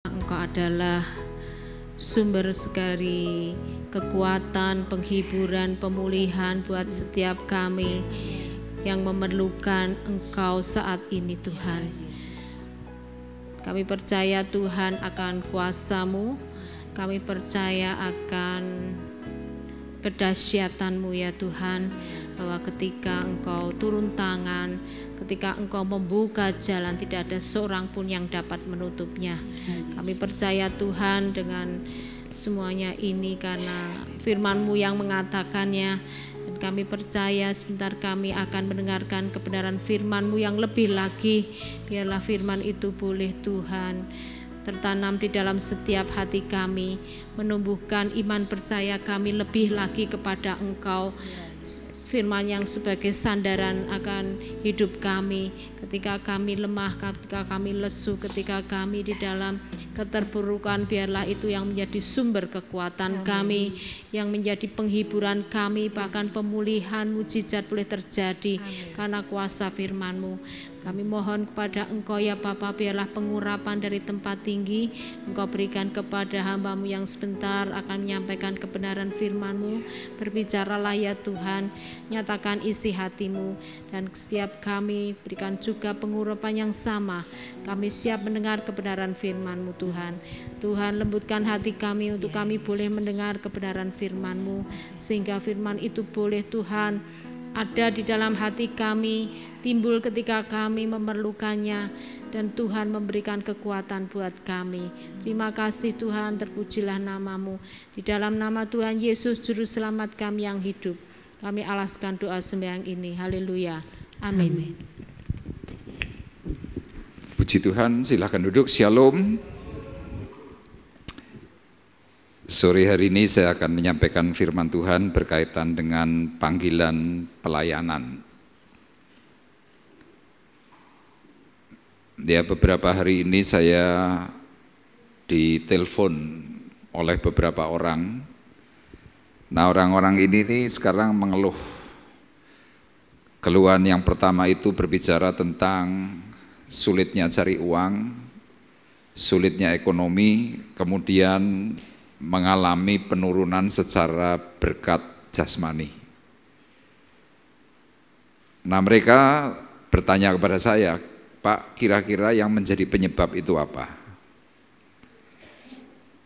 Engkau adalah sumber segala kekuatan, penghiburan, pemulihan buat setiap kami yang memerlukan Engkau saat ini, Tuhan. Kami percaya Tuhan akan kuasa-Mu, kami percaya akan kedahsyatan-Mu ya Tuhan, bahwa ketika Engkau turun tangan, ketika Engkau membuka jalan, tidak ada seorang pun yang dapat menutupnya. Kami percaya Tuhan dengan semuanya ini karena firman-Mu yang mengatakannya, dan kami percaya sebentar kami akan mendengarkan kebenaran firman-Mu yang lebih lagi. Biarlah firman itu boleh Tuhan tertanam di dalam setiap hati kami, menumbuhkan iman percaya kami lebih lagi kepada Engkau. Firman yang sebagai sandaran akan hidup kami ketika kami lemah, ketika kami lesu, ketika kami di dalam keterpurukan, biarlah itu yang menjadi sumber kekuatan kami, yang menjadi penghiburan kami, bahkan pemulihan mujizat boleh terjadi karena kuasa firman-Mu. Kami mohon kepada Engkau ya Bapa, biarlah pengurapan dari tempat tinggi Engkau berikan kepada hamba-Mu yang sebentar akan menyampaikan kebenaran firman-Mu. Berbicaralah ya Tuhan, nyatakan isi hati-Mu, dan setiap kami berikan juga pengurapan yang sama. Kami siap mendengar kebenaran firman-Mu Tuhan. Tuhan, lembutkan hati kami untuk kami boleh mendengar kebenaran firman-Mu, sehingga firman itu boleh Tuhan ada di dalam hati kami, timbul ketika kami memerlukannya, dan Tuhan memberikan kekuatan buat kami. Terima kasih Tuhan, terpujilah nama-Mu. Di dalam nama Tuhan Yesus Juru Selamat kami yang hidup, kami alaskan doa sembahyang ini. Haleluya. Amin. Puji Tuhan, silakan duduk. Shalom. Sore hari ini saya akan menyampaikan firman Tuhan berkaitan dengan panggilan pelayanan. Ya, beberapa hari ini saya ditelepon oleh beberapa orang. Nah, orang-orang ini nih sekarang mengeluh. Keluhan yang pertama itu berbicara tentang sulitnya cari uang, sulitnya ekonomi, kemudian mengalami penurunan secara berkat jasmani. Nah, mereka bertanya kepada saya, Pak, kira-kira yang menjadi penyebab itu apa?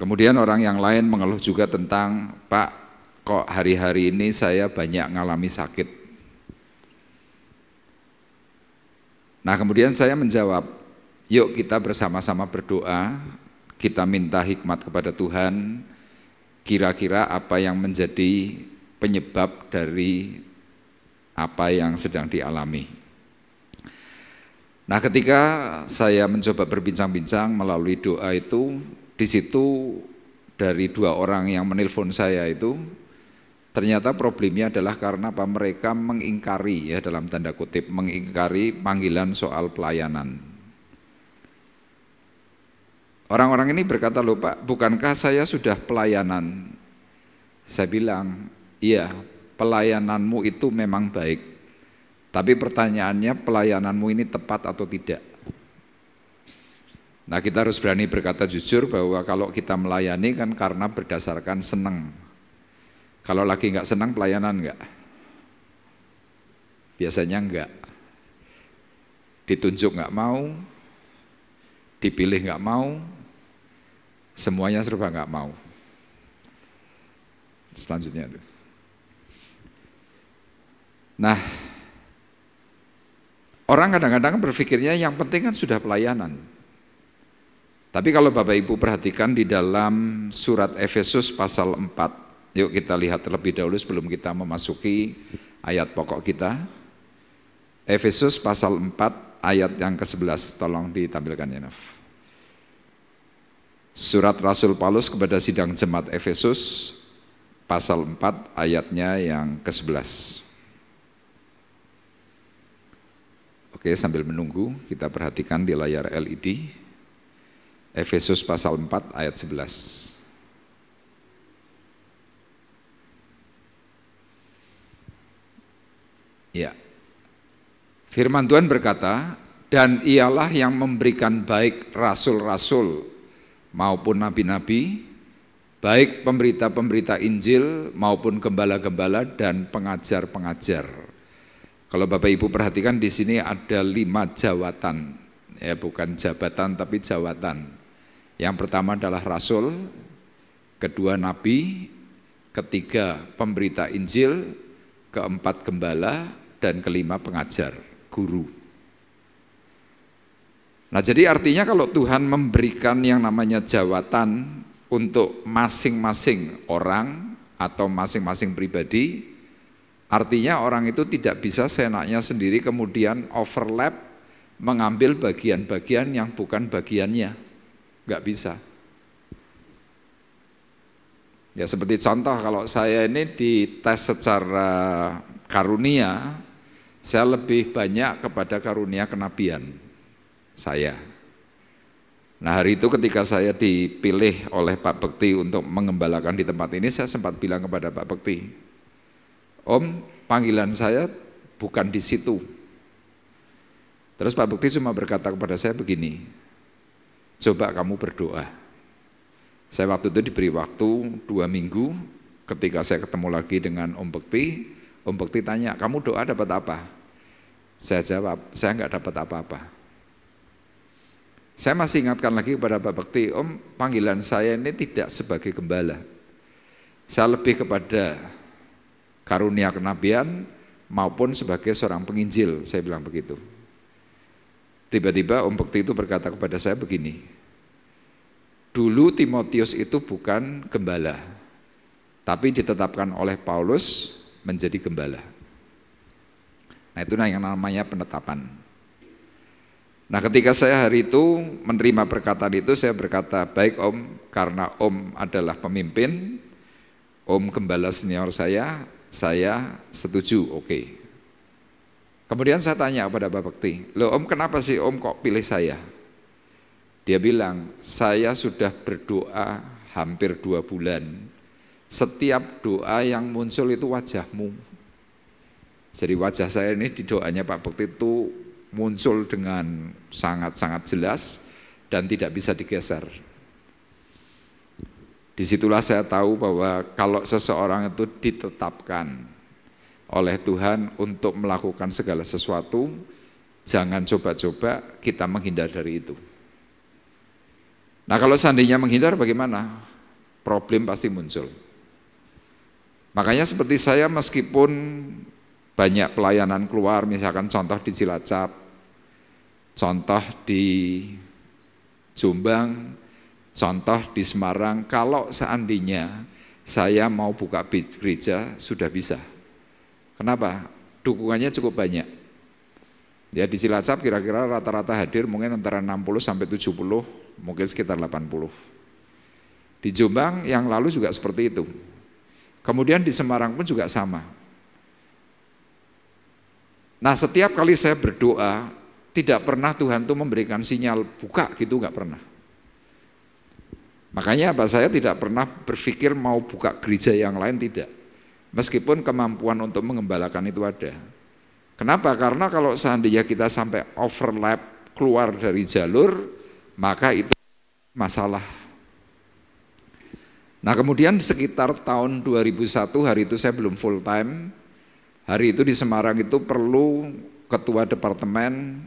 Kemudian orang yang lain mengeluh juga tentang, Pak, kok hari-hari ini saya banyak ngalami sakit. Nah, kemudian saya menjawab, yuk kita bersama-sama berdoa, kita minta hikmat kepada Tuhan, kira-kira apa yang menjadi penyebab dari apa yang sedang dialami. Nah, ketika saya mencoba berbincang-bincang melalui doa itu, di situ dari dua orang yang menelpon saya itu, ternyata problemnya adalah karena apa? Mereka mengingkari, ya dalam tanda kutip, mengingkari panggilan soal pelayanan. Orang-orang ini berkata, loh Pak, bukankah saya sudah pelayanan? Saya bilang, iya, pelayananmu itu memang baik. Tapi pertanyaannya, pelayananmu ini tepat atau tidak? Nah, kita harus berani berkata jujur bahwa kalau kita melayani kan karena berdasarkan senang. Kalau lagi nggak senang, pelayanan nggak? Biasanya nggak. Ditunjuk nggak mau, dipilih nggak mau, semuanya serba nggak mau. Selanjutnya, nah, orang kadang-kadang berpikirnya yang penting kan sudah pelayanan. Tapi kalau Bapak Ibu perhatikan di dalam surat Efesus pasal 4, yuk kita lihat terlebih dahulu sebelum kita memasuki ayat pokok kita. Efesus pasal 4 ayat yang ke-11, tolong ditampilkan ya Naf. Surat Rasul Paulus kepada sidang jemaat Efesus pasal 4 ayatnya yang ke-11. Oke, sambil menunggu kita perhatikan di layar LED. Efesus pasal 4 ayat 11. Ya. Firman Tuhan berkata, dan ialah yang memberikan baik rasul-rasul maupun nabi-nabi, baik pemberita-pemberita Injil maupun gembala-gembala dan pengajar-pengajar. Kalau Bapak Ibu perhatikan di sini ada 5 jawatan, ya bukan jabatan tapi jawatan. Yang pertama adalah rasul, kedua nabi, ketiga pemberita Injil, keempat gembala, dan kelima pengajar, guru. Nah, jadi artinya kalau Tuhan memberikan yang namanya jawatan untuk masing-masing orang atau masing-masing pribadi, artinya orang itu tidak bisa seenaknya sendiri kemudian overlap mengambil bagian-bagian yang bukan bagiannya, nggak bisa. Ya seperti contoh, kalau saya ini dites secara karunia, saya lebih banyak kepada karunia kenabian saya. Nah hari itu ketika saya dipilih oleh Pak Bekti untuk mengembalakan di tempat ini, saya sempat bilang kepada Pak Bekti, Om, panggilan saya bukan di situ. Terus Pak Bekti cuma berkata kepada saya begini, coba kamu berdoa. Saya waktu itu diberi waktu 2 minggu, ketika saya ketemu lagi dengan Om Bekti tanya, kamu doa dapat apa? Saya jawab, saya enggak dapat apa-apa. Saya masih ingatkan lagi kepada Pak Bekti, Om, panggilan saya ini tidak sebagai gembala. Saya lebih kepada karunia kenabian maupun sebagai seorang penginjil, saya bilang begitu. Tiba-tiba Om Bekti itu berkata kepada saya begini, dulu Timotius itu bukan gembala, tapi ditetapkan oleh Paulus menjadi gembala. Nah itu yang namanya penetapan. Nah ketika saya hari itu menerima perkataan itu, saya berkata, baik Om, karena Om adalah pemimpin, Om gembala senior saya setuju, oke. Kemudian saya tanya kepada Pak Bekti, loh Om kenapa sih Om kok pilih saya? Dia bilang, saya sudah berdoa hampir 2 bulan. Setiap doa yang muncul itu wajahmu. Jadi wajah saya ini di doanya Pak Bekti itu muncul dengan sangat-sangat jelas dan tidak bisa digeser. Disitulah saya tahu bahwa kalau seseorang itu ditetapkan oleh Tuhan untuk melakukan segala sesuatu, jangan coba-coba kita menghindar dari itu. Nah kalau seandainya menghindar bagaimana? Problem pasti muncul. Makanya seperti saya meskipun banyak pelayanan keluar, misalkan contoh di Cilacap, contoh di Jombang, contoh di Semarang, kalau seandainya saya mau buka gereja sudah bisa. Kenapa? Dukungannya cukup banyak. Ya di Cilacap kira-kira rata-rata hadir mungkin antara 60 sampai 70, mungkin sekitar 80. Di Jombang yang lalu juga seperti itu. Kemudian di Semarang pun juga sama. Nah setiap kali saya berdoa, tidak pernah Tuhan tuh memberikan sinyal buka gitu, nggak pernah. Makanya apa, saya tidak pernah berpikir mau buka gereja yang lain, tidak. Meskipun kemampuan untuk mengembalakan itu ada. Kenapa? Karena kalau seandainya kita sampai overlap keluar dari jalur, maka itu masalah. Nah kemudian sekitar tahun 2001, hari itu saya belum full time. Hari itu di Semarang itu perlu ketua departemen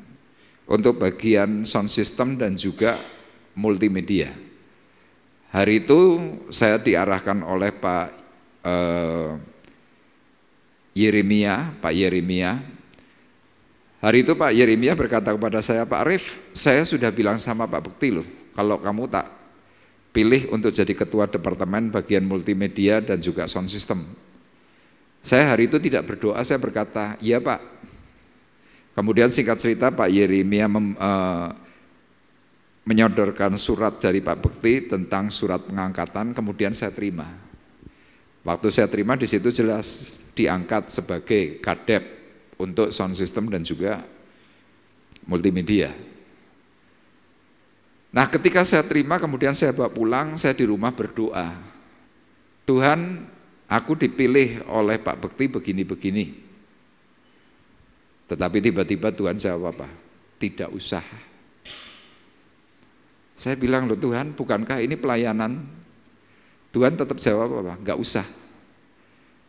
untuk bagian sound system dan juga multimedia. Hari itu saya diarahkan oleh Pak Yeremia. Hari itu Pak Yeremia berkata kepada saya, Pak Arif, saya sudah bilang sama Pak Bekti loh, kalau kamu tak pilih untuk jadi ketua departemen bagian multimedia dan juga sound system. Saya hari itu tidak berdoa, saya berkata, iya Pak. Kemudian singkat cerita Pak Yeremia menyodorkan surat dari Pak Bekti tentang surat pengangkatan, kemudian saya terima. Waktu saya terima di situ jelas diangkat sebagai kadep untuk sound system dan juga multimedia. Nah ketika saya terima kemudian saya bawa pulang, saya di rumah berdoa, Tuhan aku dipilih oleh Pak Bekti begini-begini. Tetapi tiba-tiba Tuhan jawab apa? Tidak usah. Saya bilang, loh Tuhan, bukankah ini pelayanan? Tuhan tetap jawab apa? Enggak usah.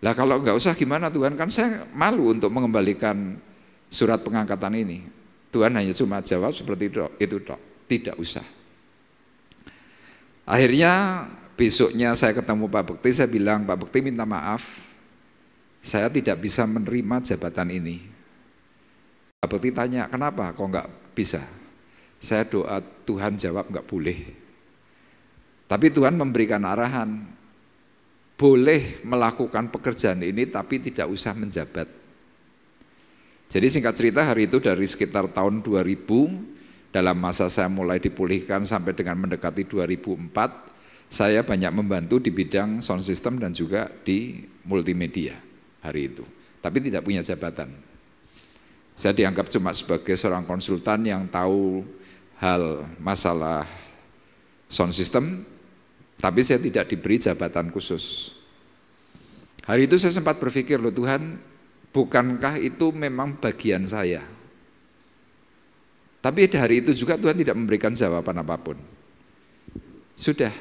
Lah kalau enggak usah gimana Tuhan? Kan saya malu untuk mengembalikan surat pengangkatan ini. Tuhan hanya cuma jawab seperti itu, tidak usah. Akhirnya besoknya saya ketemu Pak Bekti, saya bilang, Pak Bekti minta maaf, saya tidak bisa menerima jabatan ini. Pak Bekti tanya, kenapa kok enggak bisa? Saya doa, Tuhan jawab enggak boleh. Tapi Tuhan memberikan arahan, boleh melakukan pekerjaan ini tapi tidak usah menjabat. Jadi singkat cerita hari itu dari sekitar tahun 2000, dalam masa saya mulai dipulihkan sampai dengan mendekati 2004, saya banyak membantu di bidang sound system dan juga di multimedia hari itu. Tapi tidak punya jabatan. Saya dianggap cuma sebagai seorang konsultan yang tahu hal masalah sound system, tapi saya tidak diberi jabatan khusus. Hari itu saya sempat berpikir, loh Tuhan, bukankah itu memang bagian saya? Tapi hari itu juga Tuhan tidak memberikan jawaban apapun. Sudah.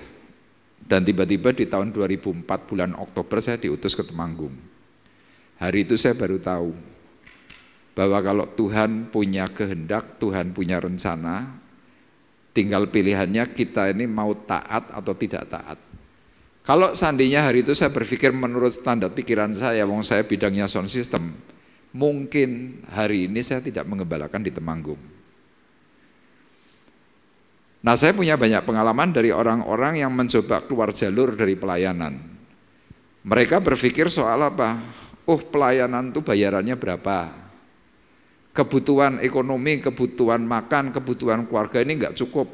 Dan tiba-tiba di tahun 2004 bulan Oktober saya diutus ke Temanggung. Hari itu saya baru tahu bahwa kalau Tuhan punya kehendak, Tuhan punya rencana, tinggal pilihannya kita ini mau taat atau tidak taat. Kalau seandainya hari itu saya berpikir menurut standar pikiran saya, wong saya bidangnya sound system, mungkin hari ini saya tidak mengembalakan di Temanggung. Nah, saya punya banyak pengalaman dari orang-orang yang mencoba keluar jalur dari pelayanan. Mereka berpikir soal apa? Oh, pelayanan itu bayarannya berapa? Kebutuhan ekonomi, kebutuhan makan, kebutuhan keluarga ini enggak cukup.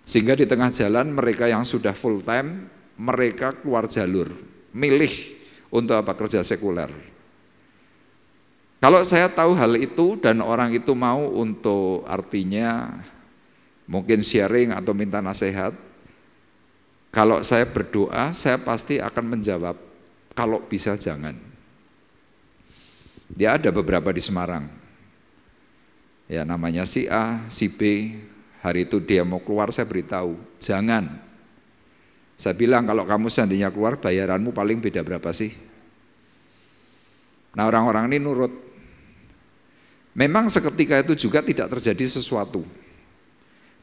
Sehingga di tengah jalan mereka yang sudah full time, mereka keluar jalur, milih untuk apa? Kerja sekuler. Kalau saya tahu hal itu dan orang itu mau untuk artinya mungkin sharing atau minta nasihat, kalau saya berdoa, saya pasti akan menjawab, kalau bisa jangan. Dia ada beberapa di Semarang, ya namanya si A, si B, hari itu dia mau keluar saya beritahu, jangan. Saya bilang kalau kamu seandainya keluar bayaranmu paling beda berapa sih? Nah orang-orang ini nurut. Memang seketika itu juga tidak terjadi sesuatu.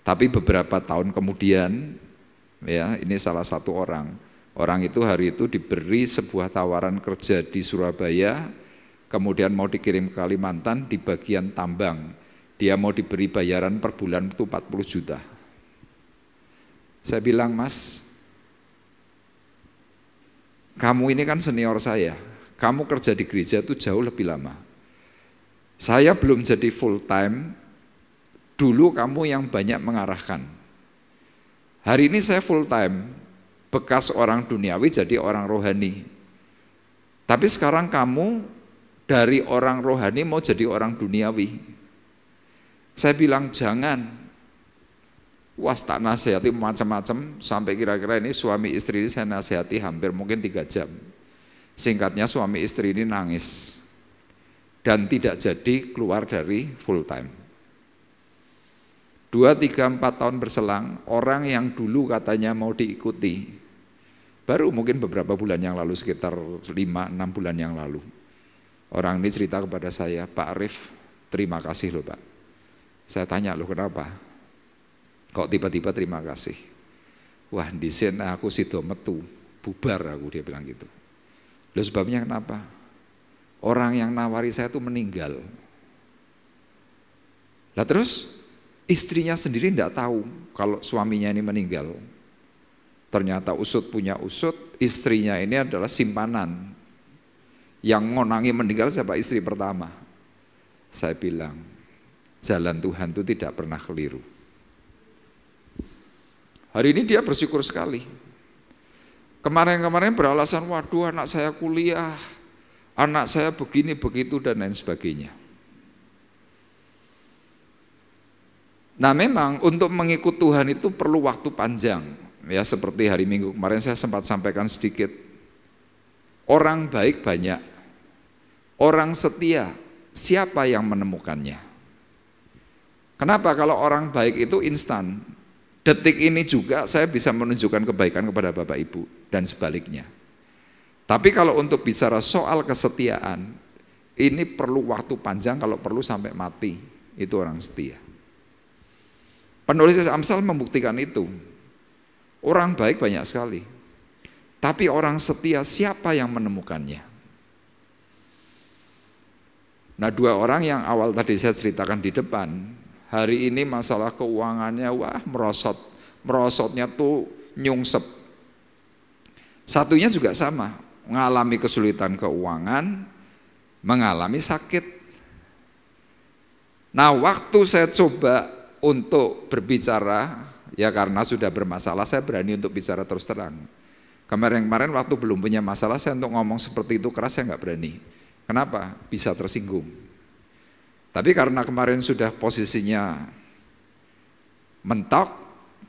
Tapi beberapa tahun kemudian, ya ini salah satu orang itu hari itu diberi sebuah tawaran kerja di Surabaya, kemudian mau dikirim ke Kalimantan di bagian tambang. Dia mau diberi bayaran per bulan itu 40 juta. Saya bilang, Mas, kamu ini kan senior saya, kamu kerja di gereja itu jauh lebih lama. Saya belum jadi full time, dulu kamu yang banyak mengarahkan. Hari ini saya full time, bekas orang duniawi jadi orang rohani. Tapi sekarang kamu dari orang rohani mau jadi orang duniawi. Saya bilang jangan. Wah, tak nasihati macam-macam sampai kira-kira ini suami istri ini saya nasihati hampir mungkin 3 jam. Singkatnya suami istri ini nangis dan tidak jadi keluar dari full time. 2, 3, 4 tahun berselang, orang yang dulu katanya mau diikuti, baru mungkin beberapa bulan yang lalu, sekitar 5-6 bulan yang lalu, orang ini cerita kepada saya, Pak Arif, terima kasih loh Pak. Saya tanya loh kenapa? Kok tiba-tiba terima kasih? Wah, desain aku sido metu, bubar aku, dia bilang gitu. Loh sebabnya kenapa? Orang yang nawari saya itu meninggal. Lah terus? Istrinya sendiri tidak tahu kalau suaminya ini meninggal. Ternyata usut punya usut, istrinya ini adalah simpanan. Yang ngonangi meninggal siapa? Istri pertama. Saya bilang, jalan Tuhan itu tidak pernah keliru. Hari ini dia bersyukur sekali. Kemarin-kemarin beralasan, waduh anak saya kuliah, anak saya begini, begitu, dan lain sebagainya. Nah memang untuk mengikut Tuhan itu perlu waktu panjang. Ya seperti hari Minggu kemarin saya sempat sampaikan sedikit. Orang baik banyak, orang setia, siapa yang menemukannya? Kenapa kalau orang baik itu instan? detik ini juga saya bisa menunjukkan kebaikan kepada Bapak Ibu dan sebaliknya. Tapi kalau untuk bicara soal kesetiaan, ini perlu waktu panjang, kalau perlu sampai mati. Itu orang setia. Penulis Amsal membuktikan itu. Orang baik banyak sekali, tapi orang setia siapa yang menemukannya? Nah, dua orang yang awal tadi saya ceritakan di depan, hari ini masalah keuangannya merosotnya tuh nyungsep. Satunya juga sama, mengalami kesulitan keuangan, mengalami sakit. Nah, waktu saya coba untuk berbicara, ya karena sudah bermasalah saya berani untuk bicara terus terang. Kemarin waktu belum punya masalah, saya untuk ngomong seperti itu keras saya nggak berani. Kenapa? Bisa tersinggung. Tapi karena kemarin sudah posisinya mentok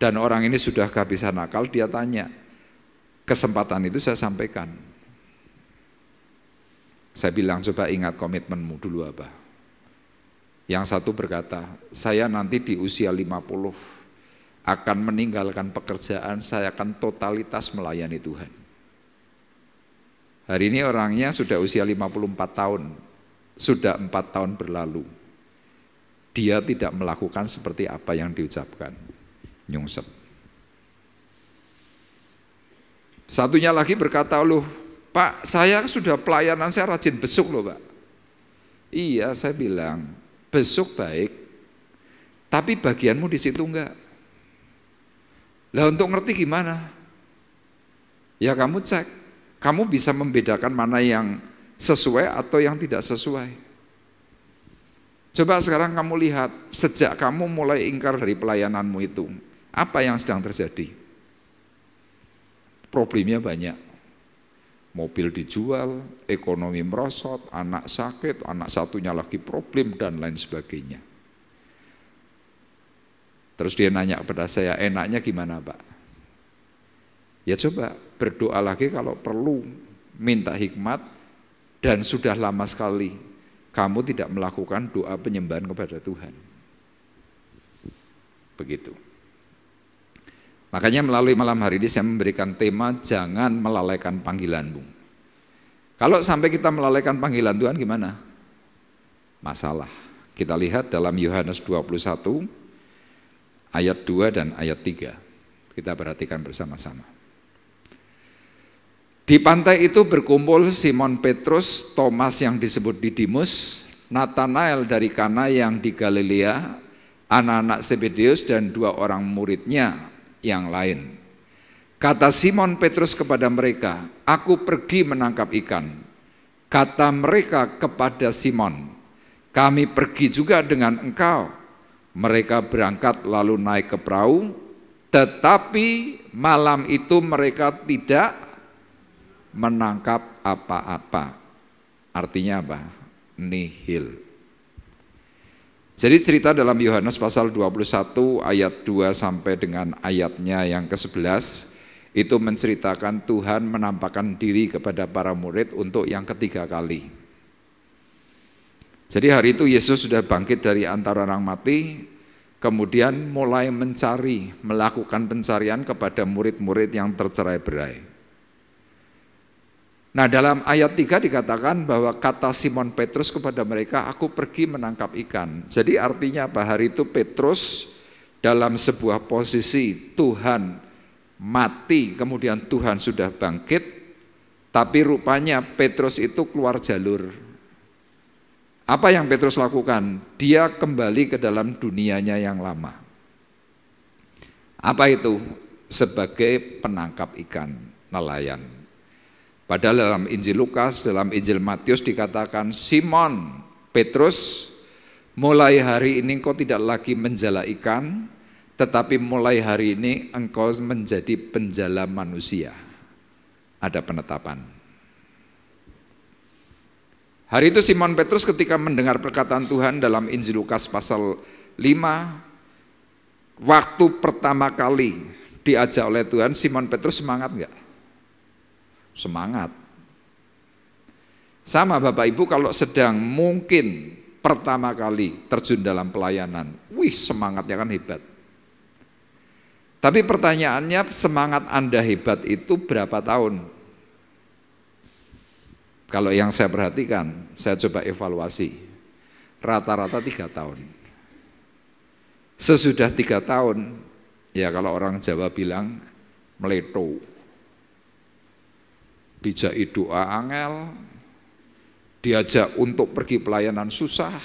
dan orang ini sudah kehabisan akal, dia tanya. Kesempatan itu saya sampaikan. Saya bilang, coba ingat komitmenmu dulu apa. Yang satu berkata, saya nanti di usia 50 akan meninggalkan pekerjaan, saya akan totalitas melayani Tuhan. Hari ini orangnya sudah usia 54 tahun, sudah 4 tahun berlalu. Dia tidak melakukan seperti apa yang diucapkan, nyungsep. Satunya lagi berkata, loh Pak, saya sudah pelayanan, saya rajin besuk loh Pak. Iya, saya bilang, besuk baik, tapi bagianmu di situ enggak. Lah untuk ngerti gimana? Ya kamu cek. Kamu bisa membedakan mana yang sesuai atau yang tidak sesuai. Coba sekarang kamu lihat, sejak kamu mulai ingkar dari pelayananmu itu, apa yang sedang terjadi? Problemnya banyak. Mobil dijual, ekonomi merosot, anak sakit, anak satunya lagi problem, dan lain sebagainya. Terus dia nanya kepada saya, enaknya gimana Pak? Ya coba berdoa lagi kalau perlu, minta hikmat, dan sudah lama sekali kamu tidak melakukan doa penyembahan kepada Tuhan. Begitu. Makanya melalui malam hari ini saya memberikan tema jangan melalaikan panggilanmu. Kalau sampai kita melalaikan panggilan Tuhan gimana? Masalah. Kita lihat dalam Yohanes 21 ayat 2 dan ayat 3. Kita perhatikan bersama-sama. Di pantai itu berkumpul Simon Petrus, Thomas yang disebut Didimus, Nathanael dari Kana yang di Galilea, anak-anak Zebedeus dan 2 orang muridnya yang lain. Kata Simon Petrus kepada mereka, aku pergi menangkap ikan. Kata mereka kepada Simon, kami pergi juga dengan engkau. Mereka berangkat lalu naik ke perahu, tetapi malam itu mereka tidak menangkap apa-apa. Artinya apa? Nihil. Jadi cerita dalam Yohanes pasal 21 ayat 2 sampai dengan ayatnya yang ke-11 itu menceritakan Tuhan menampakkan diri kepada para murid untuk yang ketiga kali. Jadi hari itu Yesus sudah bangkit dari antara orang mati, kemudian mulai melakukan pencarian kepada murid-murid yang tercerai-berai. Nah dalam ayat 3 dikatakan bahwa kata Simon Petrus kepada mereka, aku pergi menangkap ikan. Jadi artinya apa? Hari itu Petrus dalam sebuah posisi Tuhan mati, kemudian Tuhan sudah bangkit, tapi rupanya Petrus itu keluar jalur. Apa yang Petrus lakukan? Dia kembali ke dalam dunianya yang lama. Apa itu? Sebagai penangkap ikan, nelayan. Padahal dalam Injil Lukas, dalam Injil Matius dikatakan, Simon Petrus, mulai hari ini engkau tidak lagi menjala ikan, tetapi mulai hari ini engkau menjadi penjala manusia. Ada penetapan. Hari itu Simon Petrus ketika mendengar perkataan Tuhan dalam Injil Lukas pasal 5, waktu pertama kali diajak oleh Tuhan, Simon Petrus semangat enggak? Semangat. Sama Bapak Ibu kalau sedang mungkin pertama kali terjun dalam pelayanan, wih semangatnya kan hebat. Tapi pertanyaannya, semangat Anda hebat itu berapa tahun? Kalau yang saya perhatikan, saya coba evaluasi, rata-rata 3 tahun. Sesudah 3 tahun, ya kalau orang Jawa bilang meleto, dijak doa angel, diajak untuk pergi pelayanan susah.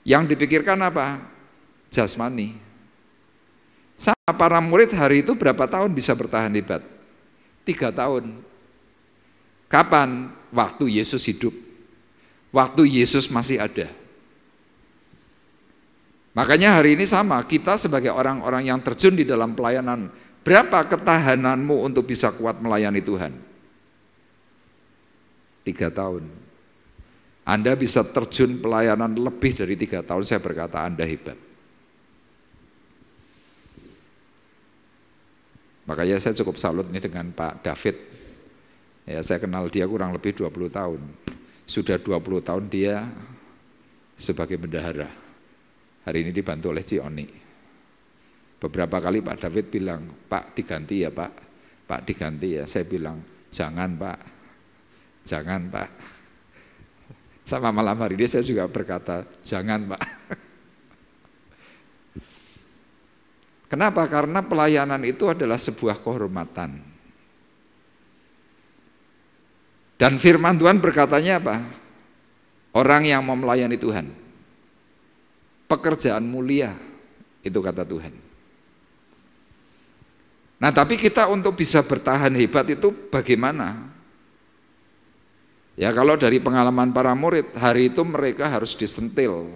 Yang dipikirkan apa? Jasmani. Sama para murid hari itu berapa tahun bisa bertahan hebat? 3 tahun. Kapan? Waktu Yesus hidup. Waktu Yesus masih ada. Makanya hari ini sama, kita sebagai orang-orang yang terjun di dalam pelayanan, berapa ketahananmu untuk bisa kuat melayani Tuhan? 3 tahun. Anda bisa terjun pelayanan lebih dari 3 tahun, saya berkata Anda hebat. Makanya saya cukup salut nih dengan Pak David. Ya, saya kenal dia kurang lebih 20 tahun. Sudah 20 tahun dia sebagai bendahara. Hari ini dibantu oleh Cioni. Beberapa kali Pak David bilang, Pak diganti ya Pak, Pak diganti ya. Saya bilang, jangan Pak, jangan Pak. Sama malam hari ini saya juga berkata, jangan Pak. Kenapa? Karena pelayanan itu adalah sebuah kehormatan. Dan firman Tuhan berkatanya apa? Orang yang mau melayani Tuhan, pekerjaan mulia, itu kata Tuhan. Nah tapi kita untuk bisa bertahan hebat itu bagaimana? Ya kalau dari pengalaman para murid, hari itu mereka harus disentil,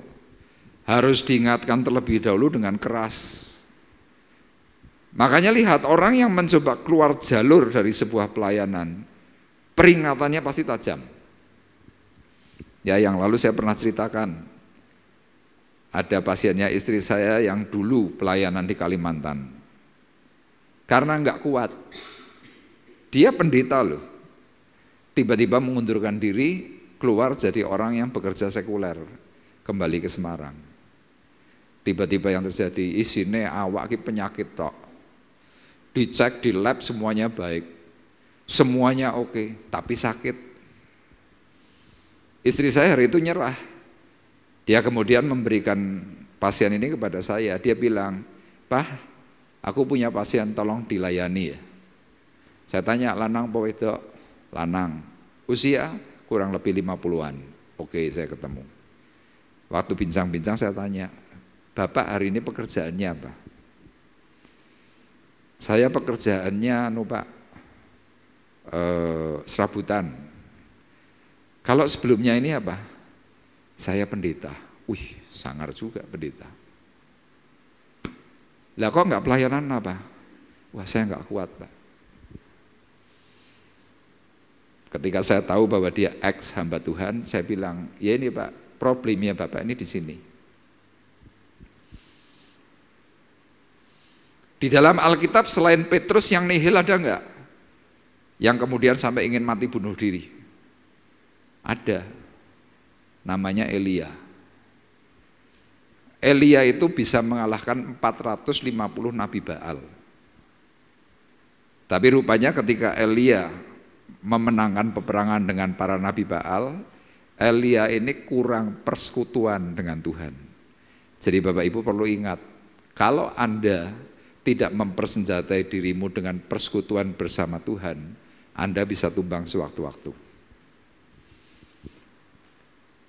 harus diingatkan terlebih dahulu dengan keras. Makanya lihat orang yang mencoba keluar jalur dari sebuah pelayanan, peringatannya pasti tajam. Ya yang lalu saya pernah ceritakan, ada pasiennya istri saya yang dulu pelayanan di Kalimantan. Karena enggak kuat, dia pendeta loh, tiba-tiba mengundurkan diri, keluar jadi orang yang bekerja sekuler, kembali ke Semarang. Tiba-tiba yang terjadi, isine awak ki penyakit tok. Dicek di lab semuanya baik, semuanya oke, tapi sakit. Istri saya hari itu nyerah. Dia kemudian memberikan pasien ini kepada saya. Dia bilang, Pak, aku punya pasien, tolong dilayani ya. Saya tanya, lanang apa wedok? Lanang. Usia kurang lebih 50-an. Oke, saya ketemu. Waktu bincang-bincang saya tanya, Bapak hari ini pekerjaannya apa? Saya pekerjaannya Pak, serabutan. Kalau sebelumnya ini apa? Saya pendeta. Wih, sangar juga pendeta. Lah kok enggak pelayanan apa? Wah, saya enggak kuat, Pak. Ketika saya tahu bahwa dia ex hamba Tuhan, saya bilang, ya ini Pak, problemnya Bapak ini di sini. Di dalam Alkitab selain Petrus yang nihil ada enggak? Yang kemudian sampai ingin mati bunuh diri? Ada. Namanya Elia. Elia itu bisa mengalahkan 450 Nabi Baal. Tapi rupanya ketika Elia memenangkan peperangan dengan para Nabi Baal, Elia ini kurang persekutuan dengan Tuhan. Jadi Bapak Ibu perlu ingat, kalau Anda tidak mempersenjatai dirimu dengan persekutuan bersama Tuhan, Anda bisa tumbang sewaktu-waktu.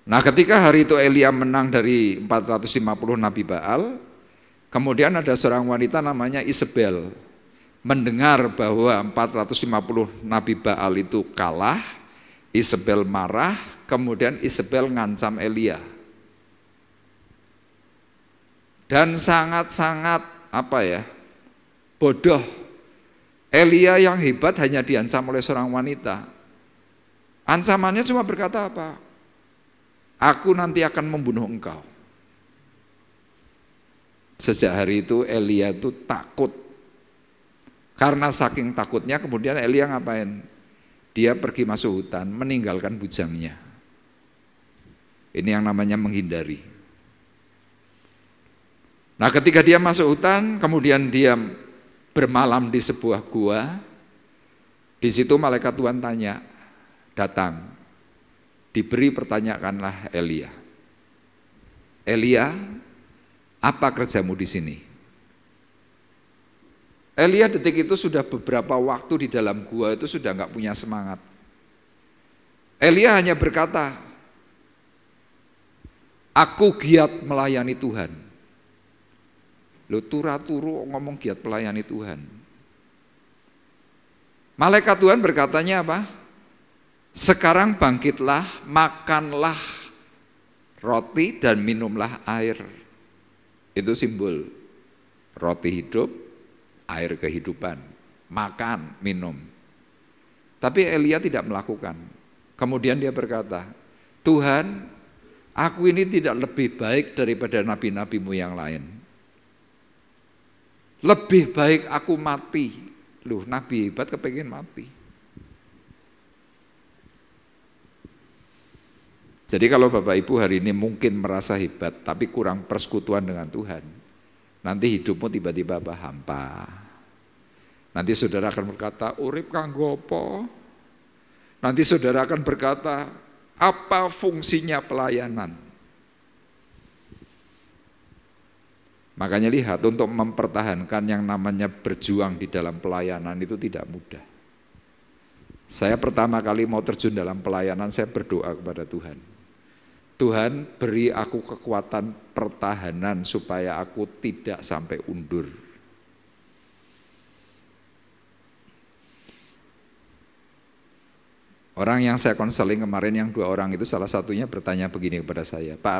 Nah ketika hari itu Elia menang dari 450 Nabi Baal, kemudian ada seorang wanita namanya Isabel, mendengar bahwa 450 Nabi Baal itu kalah, Isabel marah, kemudian Isabel ngancam Elia. Dan sangat-sangat bodoh. Elia yang hebat hanya diancam oleh seorang wanita. Ancamannya cuma berkata apa? Aku nanti akan membunuh engkau. Sejak hari itu Elia itu takut. Karena saking takutnya kemudian Elia ngapain? Dia pergi masuk hutan, meninggalkan bujangnya. Ini yang namanya menghindari. Nah ketika dia masuk hutan, kemudian dia bermalam di sebuah gua. Di situ malaikat Tuhan datang, diberi pertanyakanlah Elia. Elia, apa kerjamu di sini? Elia detik itu sudah beberapa waktu di dalam gua itu sudah nggak punya semangat. Elia hanya berkata, aku giat melayani Tuhan. Lo turu ngomong giat melayani Tuhan. Malaikat Tuhan berkatanya apa? Sekarang bangkitlah, makanlah roti dan minumlah air. Itu simbol roti hidup, air kehidupan, makan, minum. Tapi Elia tidak melakukan. Kemudian dia berkata, Tuhan, aku ini tidak lebih baik daripada nabi-nabimu yang lain. Lebih baik aku mati. Loh, nabi hebat kepengen mati. Jadi kalau Bapak Ibu hari ini mungkin merasa hebat, tapi kurang persekutuan dengan Tuhan, nanti hidupmu tiba-tiba hampa. Nanti saudara akan berkata, urip kanggo apa? Nanti saudara akan berkata, apa fungsinya pelayanan? Makanya lihat, untuk mempertahankan yang namanya berjuang di dalam pelayanan itu tidak mudah. Saya pertama kali mau terjun dalam pelayanan, saya berdoa kepada Tuhan. Tuhan, beri aku kekuatan pertahanan supaya aku tidak sampai undur. Orang yang saya konseling kemarin, yang 2 orang itu salah satunya bertanya begini kepada saya, Pak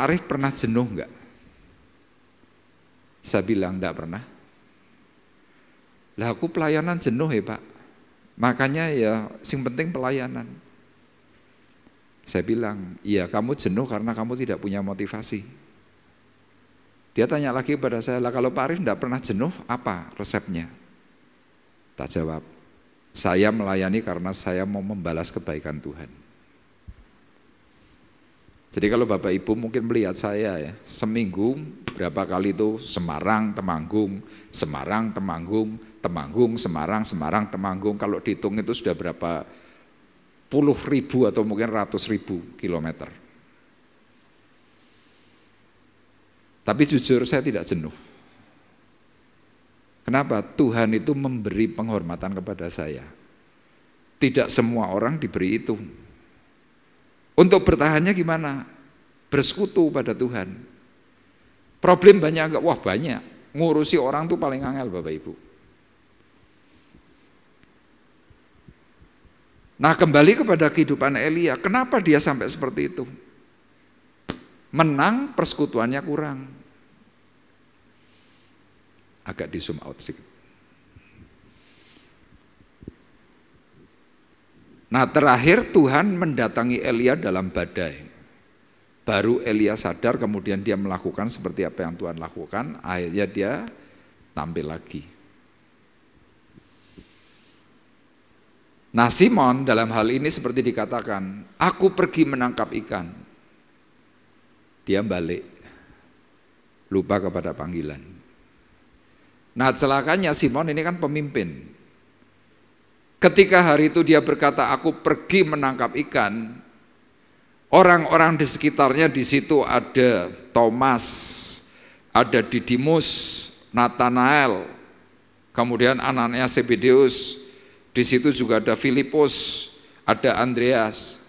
Arif pernah jenuh enggak? Saya bilang enggak pernah. Lah aku pelayanan jenuh ya Pak. Makanya ya sing penting pelayanan. Saya bilang, iya kamu jenuh karena kamu tidak punya motivasi. Dia tanya lagi kepada saya, lah kalau Pak Arif enggak pernah jenuh, apa resepnya? Tak jawab, saya melayani karena saya mau membalas kebaikan Tuhan. Jadi kalau Bapak Ibu mungkin melihat saya ya, seminggu berapa kali itu Semarang, Temanggung, Semarang, Temanggung, Temanggung, Semarang, Semarang, Temanggung. Kalau dihitung itu sudah berapa puluh ribu atau mungkin ratus ribu kilometer. Tapi jujur saya tidak jenuh. Kenapa? Tuhan itu memberi penghormatan kepada saya. Tidak semua orang diberi itu. Untuk bertahannya gimana? Bersekutu pada Tuhan. Problem banyak enggak? Wah banyak. Ngurusi orang tuh paling angel Bapak Ibu. Nah kembali kepada kehidupan Elia. Kenapa dia sampai seperti itu? Menang, persekutuannya kurang. Agak di zoom out sedikit. Nah terakhir Tuhan mendatangi Elia dalam badai. Baru Elia sadar, kemudian dia melakukan seperti apa yang Tuhan lakukan. Akhirnya dia tampil lagi. Nah Simon dalam hal ini seperti dikatakan, aku pergi menangkap ikan. Dia balik, lupa kepada panggilan. Nah celakanya Simon ini kan pemimpin. Ketika hari itu dia berkata, aku pergi menangkap ikan, orang-orang di sekitarnya di situ ada Thomas, ada Didimus, Nathanael, kemudian anaknya Zebedeus, di situ juga ada Filipus, ada Andreas.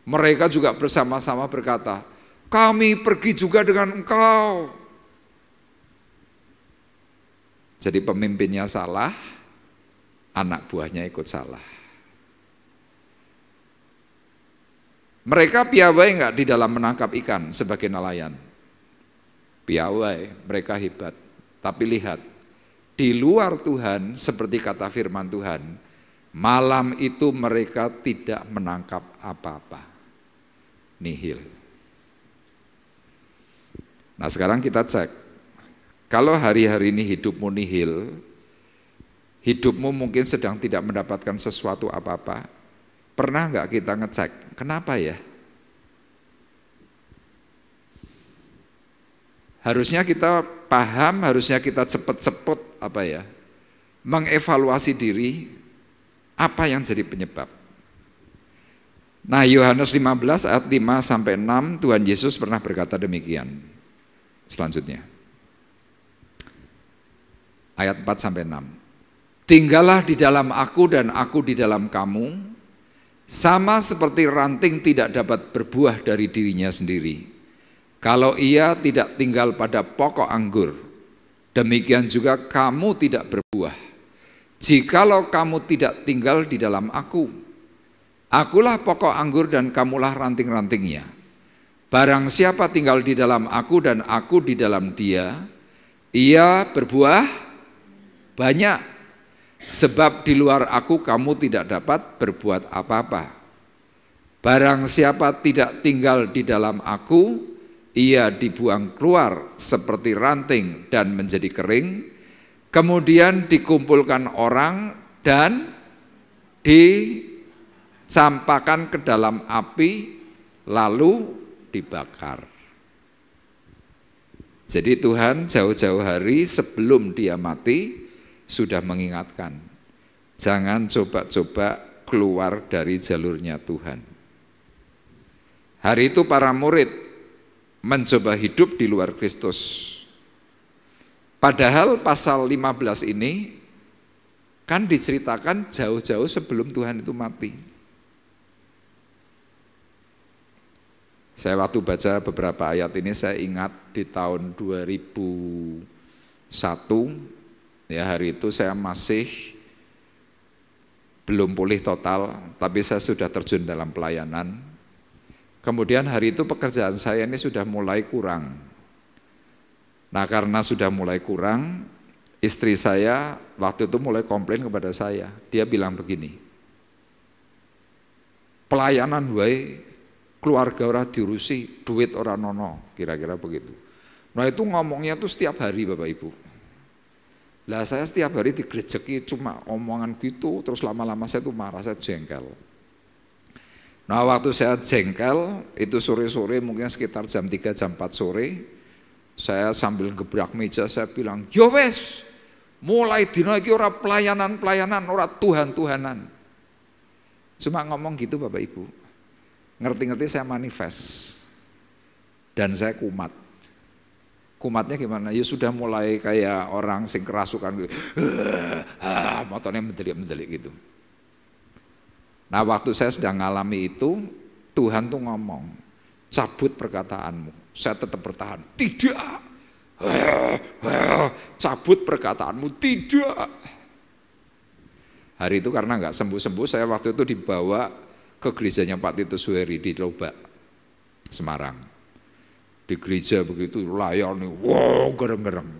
Mereka juga bersama-sama berkata, kami pergi juga dengan engkau. Jadi pemimpinnya salah, anak buahnya ikut salah. Mereka piawai enggak di dalam menangkap ikan sebagai nelayan? Piawai, mereka hebat. Tapi lihat, di luar Tuhan seperti kata firman Tuhan, malam itu mereka tidak menangkap apa-apa. Nihil. Nah sekarang kita cek, kalau hari-hari ini hidupmu nihil, hidupmu mungkin sedang tidak mendapatkan sesuatu apa-apa. Pernah nggak kita ngecek, kenapa ya? Harusnya kita paham, harusnya kita cepat-cepat mengevaluasi diri apa yang jadi penyebab. Nah, Yohanes 15 ayat 5 sampai 6 Tuhan Yesus pernah berkata demikian. Selanjutnya. Ayat 4 sampai 6. Tinggallah di dalam aku dan aku di dalam kamu, sama seperti ranting tidak dapat berbuah dari dirinya sendiri. Kalau ia tidak tinggal pada pokok anggur, demikian juga kamu tidak berbuah. Jikalau kamu tidak tinggal di dalam aku, akulah pokok anggur dan kamulah ranting-rantingnya. Barang siapa tinggal di dalam aku dan aku di dalam dia, ia berbuah banyak. Sebab di luar aku kamu tidak dapat berbuat apa-apa. Barang siapa tidak tinggal di dalam aku, ia dibuang keluar seperti ranting dan menjadi kering, kemudian dikumpulkan orang dan dicampakkan ke dalam api, lalu dibakar. Jadi Tuhan jauh-jauh hari sebelum dia mati sudah mengingatkan, jangan coba-coba keluar dari jalurnya Tuhan. Hari itu para murid mencoba hidup di luar Kristus. Padahal pasal 15 ini kan diceritakan jauh-jauh sebelum Tuhan itu mati. Saya waktu baca beberapa ayat ini saya ingat di tahun 2001, ya hari itu saya masih belum pulih total, tapi saya sudah terjun dalam pelayanan. Kemudian hari itu pekerjaan saya ini sudah mulai kurang. Nah, karena sudah mulai kurang, istri saya waktu itu mulai komplain kepada saya. Dia bilang begini, pelayanan wae, keluarga ora diurusi, duit ora nono, kira-kira begitu. Nah itu ngomongnya tuh setiap hari Bapak Ibu. Lah saya setiap hari digerejeki cuma omongan gitu, terus lama-lama saya tuh marah, saya jengkel. Nah waktu saya jengkel, itu sore-sore mungkin sekitar jam 3, jam 4 sore, saya sambil gebrak meja saya bilang, yo wes, mulai dino iki ora pelayanan-pelayanan, ora Tuhan-Tuhanan. Cuma ngomong gitu Bapak Ibu. Ngerti-ngerti saya manifest. Dan saya kumat. Kumatnya gimana? Ya sudah mulai kayak orang sing kerasukan gitu. Motornya mendelik-mendelik gitu. Nah waktu saya sedang ngalami itu, Tuhan tuh ngomong, cabut perkataanmu. Saya tetap bertahan, tidak. Cabut perkataanmu, tidak. Hari itu karena nggak sembuh-sembuh, saya waktu itu dibawa ke gerejanya Pak Titus Suheri di Lobak, Semarang. Di gereja begitu layani, wow gereng-gereng.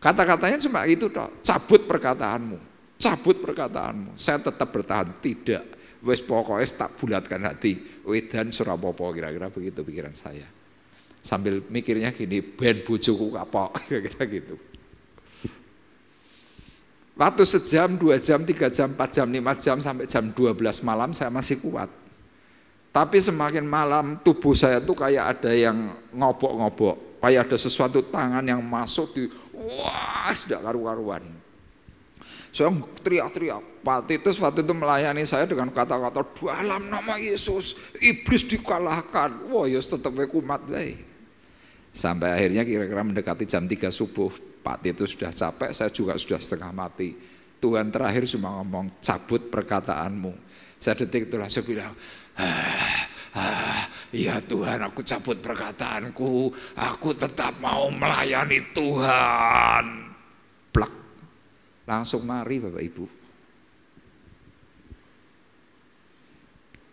Kata-katanya cuma itu toh, cabut perkataanmu. Cabut perkataanmu. Saya tetap bertahan, tidak. Wes pokoknya tak bulatkan hati. Wedan surapopo, kira-kira begitu pikiran saya. Sambil mikirnya gini, ben bojoku kapok, kira-kira gitu. Waktu sejam, 2 jam, 3 jam, 4 jam, 5 jam sampai jam 12 malam saya masih kuat. Tapi semakin malam tubuh saya tuh kayak ada yang ngobok-ngobok, kayak ada sesuatu tangan yang masuk di, wah sudah karu-karuan. Saya teriak-teriak. Pak Titus waktu itu melayani saya dengan kata-kata dalam nama Yesus iblis dikalahkan. Wah ya tetap kumat baik. Sampai akhirnya kira-kira mendekati jam 3 subuh, Pak Titus sudah capek, saya juga sudah setengah mati. Tuhan terakhir cuma ngomong cabut perkataanmu. Saya detik itu langsung bilang, ya Tuhan aku cabut perkataanku, aku tetap mau melayani Tuhan. Plak. Langsung mari Bapak Ibu.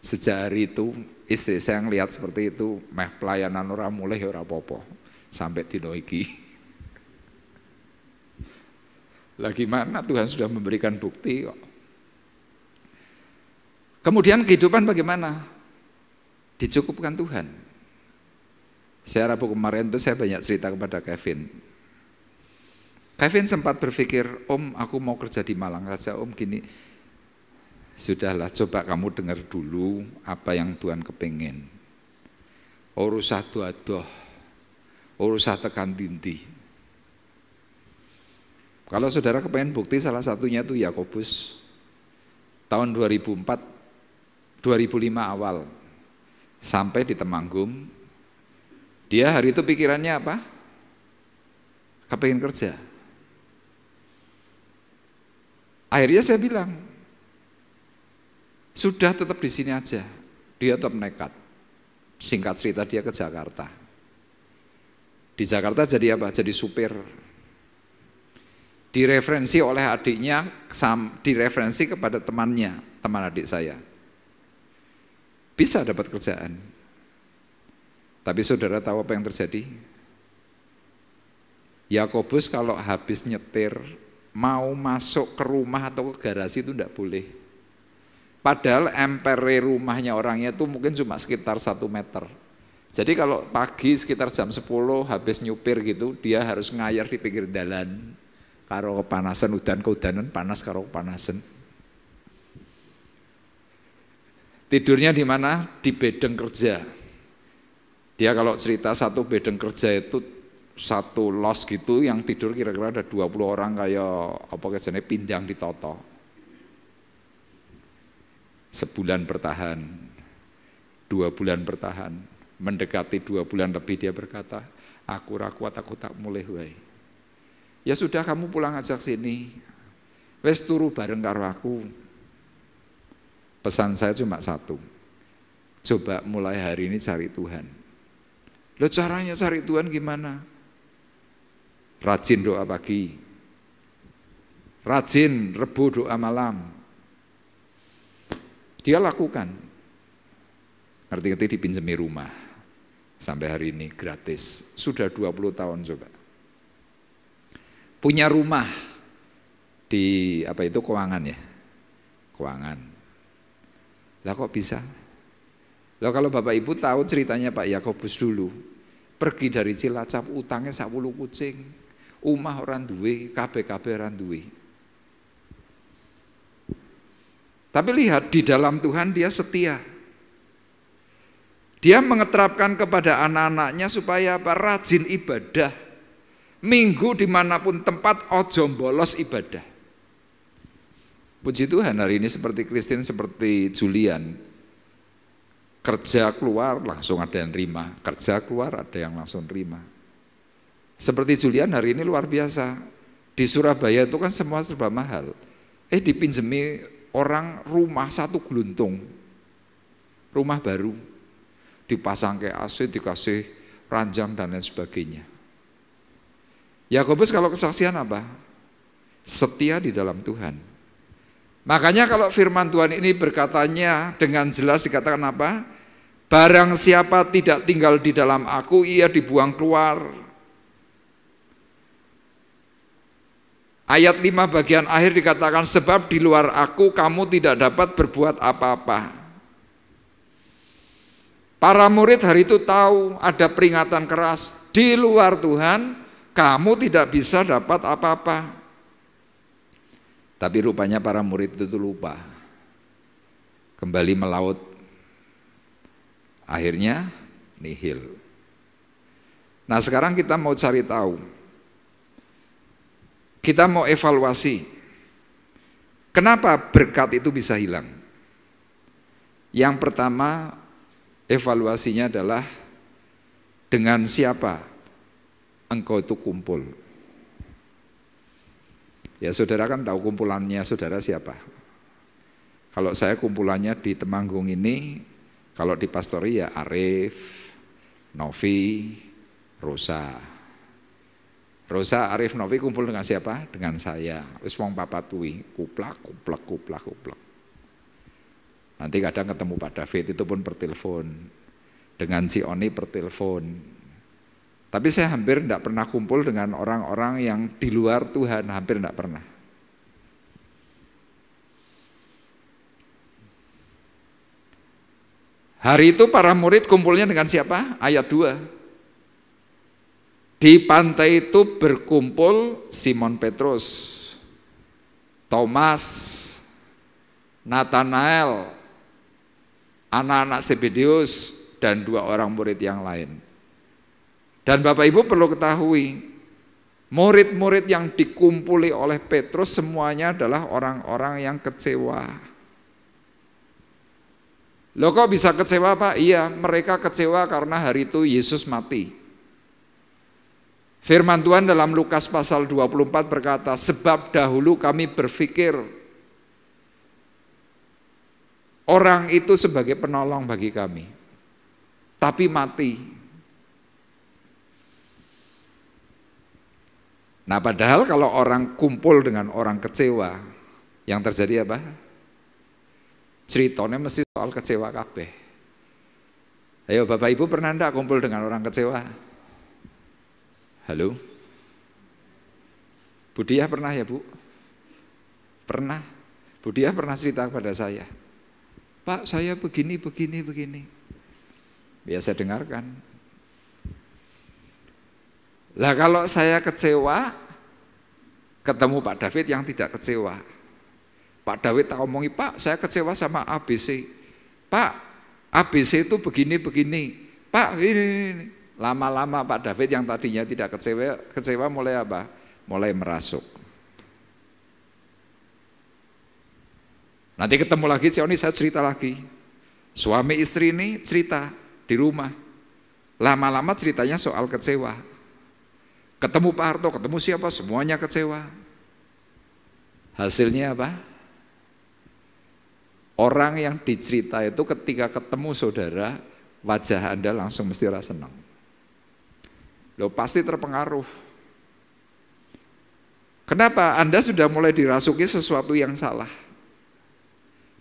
Sejak hari itu istri saya ngelihat seperti itu, meh pelayanan ora mulai ora apa-apa sampai dino iki. Lah gimana Tuhan sudah memberikan bukti kok. Kemudian kehidupan bagaimana? Dicukupkan Tuhan. Saya Rabu kemarin itu saya banyak cerita kepada Kevin. Kevin sempat berpikir, Om aku mau kerja di Malang saja, Om gini. Sudahlah coba kamu dengar dulu apa yang Tuhan kepingin. Ora usah doa-doa. Urusah tekan dinti. Kalau saudara kepengen bukti, salah satunya itu Yakobus. Tahun 2004, 2005 awal, sampai di Temanggung, dia hari itu pikirannya apa? Kepengen kerja. Akhirnya saya bilang, sudah tetap di sini aja. Dia tetap nekat. Singkat cerita dia ke Jakarta. Di Jakarta jadi apa? Jadi supir. Direferensi oleh adiknya, direferensi kepada temannya, teman adik saya. Bisa dapat kerjaan. Tapi saudara tahu apa yang terjadi? Yakobus kalau habis nyetir, mau masuk ke rumah atau ke garasi itu tidak boleh. Padahal empere rumahnya orangnya itu mungkin cuma sekitar 1 meter. Jadi kalau pagi sekitar jam 10 habis nyupir gitu, dia harus ngayar di pinggir jalan. Karo kepanasan, udan keudanan, panas karo kepanasan. Tidurnya di mana? Di bedeng kerja. Dia kalau cerita satu bedeng kerja itu satu los gitu yang tidur kira-kira ada 20 orang kayak apa kerjanya pindang ditoto. Sebulan bertahan, 2 bulan bertahan, mendekati 2 bulan lebih dia berkata, aku rakuat, aku tak mulai wae. Ya sudah kamu pulang aja sini, wes turu bareng karo aku. Pesan saya cuma satu, coba mulai hari ini cari Tuhan. Loh caranya cari Tuhan gimana? Rajin doa pagi, rajin Rebo doa malam. Dia lakukan. Ngerti-ngerti dipinjemi rumah. Sampai hari ini gratis. Sudah 20 tahun coba. Punya rumah di apa itu Keuangan ya? Keuangan. Lah kok bisa? Lah kalau Bapak Ibu tahu ceritanya Pak Yakobus dulu, pergi dari Cilacap utangnya 10 kucing. Umah orang duwe, kabeh-kabeh orang duwe. Tapi lihat di dalam Tuhan dia setia. Dia mengeterapkan kepada anak-anaknya supaya apa? Rajin ibadah. Minggu dimanapun tempat ojo bolos ibadah. Puji Tuhan hari ini seperti Christine, seperti Julian. Kerja keluar langsung ada yang terima, kerja keluar ada yang langsung terima. Seperti Julian hari ini luar biasa. Di Surabaya itu kan semua serba mahal. Dipinjemi orang rumah 1 geluntung. Rumah baru. Dipasang ke AC, dikasih ranjang dan lain sebagainya. Yakobus kalau kesaksian apa? Setia di dalam Tuhan. Makanya kalau firman Tuhan ini berkatanya dengan jelas dikatakan apa? Barang siapa tidak tinggal di dalam aku, ia dibuang keluar. Ayat 5 bagian akhir dikatakan, sebab di luar aku kamu tidak dapat berbuat apa-apa. Para murid hari itu tahu ada peringatan keras, di luar Tuhan kamu tidak bisa dapat apa-apa. Tapi rupanya para murid itu lupa. Kembali melaut. Akhirnya nihil. Nah sekarang kita mau cari tahu. Kita mau evaluasi. Kenapa berkat itu bisa hilang? Yang pertama evaluasinya adalah dengan siapa engkau itu kumpul. Ya saudara kan tahu kumpulannya saudara siapa. Kalau saya kumpulannya di Temanggung ini, kalau di Pastori ya Arif, Novi, Rosa. Rosa, Arif, Novi kumpul dengan siapa? Dengan saya. Wis wong papatui, kuplak. Nanti kadang ketemu Pak David itu pun per telepon. Dengan si Oni per telepon. Tapi saya hampir tidak pernah kumpul dengan orang-orang yang di luar Tuhan, hampir tidak pernah. Hari itu para murid kumpulnya dengan siapa? Ayat 2. Di pantai itu berkumpul Simon Petrus, Thomas, Nathanael, anak-anak Zebedeus, dan 2 orang murid yang lain. Dan Bapak Ibu perlu ketahui, murid-murid yang dikumpuli oleh Petrus semuanya adalah orang-orang yang kecewa. Loh kok bisa kecewa Pak? Iya, mereka kecewa karena hari itu Yesus mati. Firman Tuhan dalam Lukas pasal 24 berkata, sebab dahulu kami berpikir orang itu sebagai penolong bagi kami, tapi mati. Nah padahal kalau orang kumpul dengan orang kecewa, yang terjadi apa? Ceritanya mesti soal kecewa kabeh. Ayo Bapak Ibu pernah enggak kumpul dengan orang kecewa? Halo? Bu Diah pernah ya Bu? Pernah. Bu Diah pernah cerita kepada saya, Pak saya begini. Biasa dengarkan. Lah kalau saya kecewa, ketemu Pak David yang tidak kecewa. Pak David tak omongi, Pak saya kecewa sama ABC. Pak ABC itu begini. Pak ini. Lama-lama Pak David yang tadinya tidak kecewa mulai apa? Mulai merasuk. Nanti ketemu lagi, saya cerita lagi. Suami istri ini cerita di rumah. Lama-lama ceritanya soal kecewa. Ketemu Pak Harto, ketemu siapa, semuanya kecewa. Hasilnya apa? Orang yang dicerita itu ketika ketemu saudara, wajah Anda langsung mesti rasa senang. Loh pasti terpengaruh. Kenapa? Anda sudah mulai dirasuki sesuatu yang salah.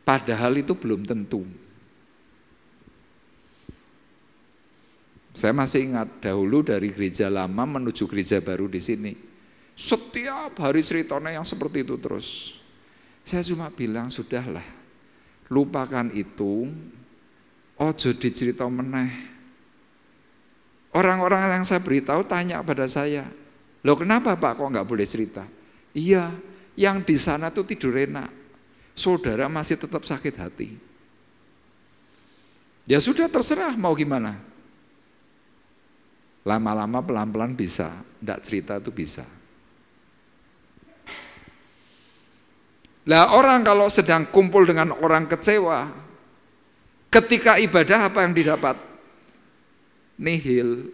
Padahal itu belum tentu. Saya masih ingat dahulu dari gereja lama menuju gereja baru di sini. Setiap hari ceritanya yang seperti itu terus. Saya cuma bilang sudahlah, lupakan itu, ojo dicerita meneh. Orang-orang yang saya beritahu tanya pada saya, loh kenapa Pak kok nggak boleh cerita? Iya, yang di sana tuh tidur enak, saudara masih tetap sakit hati. Ya sudah terserah mau gimana. Lama-lama pelan-pelan bisa, enggak cerita itu bisa. Lah orang kalau sedang kumpul dengan orang kecewa, ketika ibadah apa yang didapat? Nihil.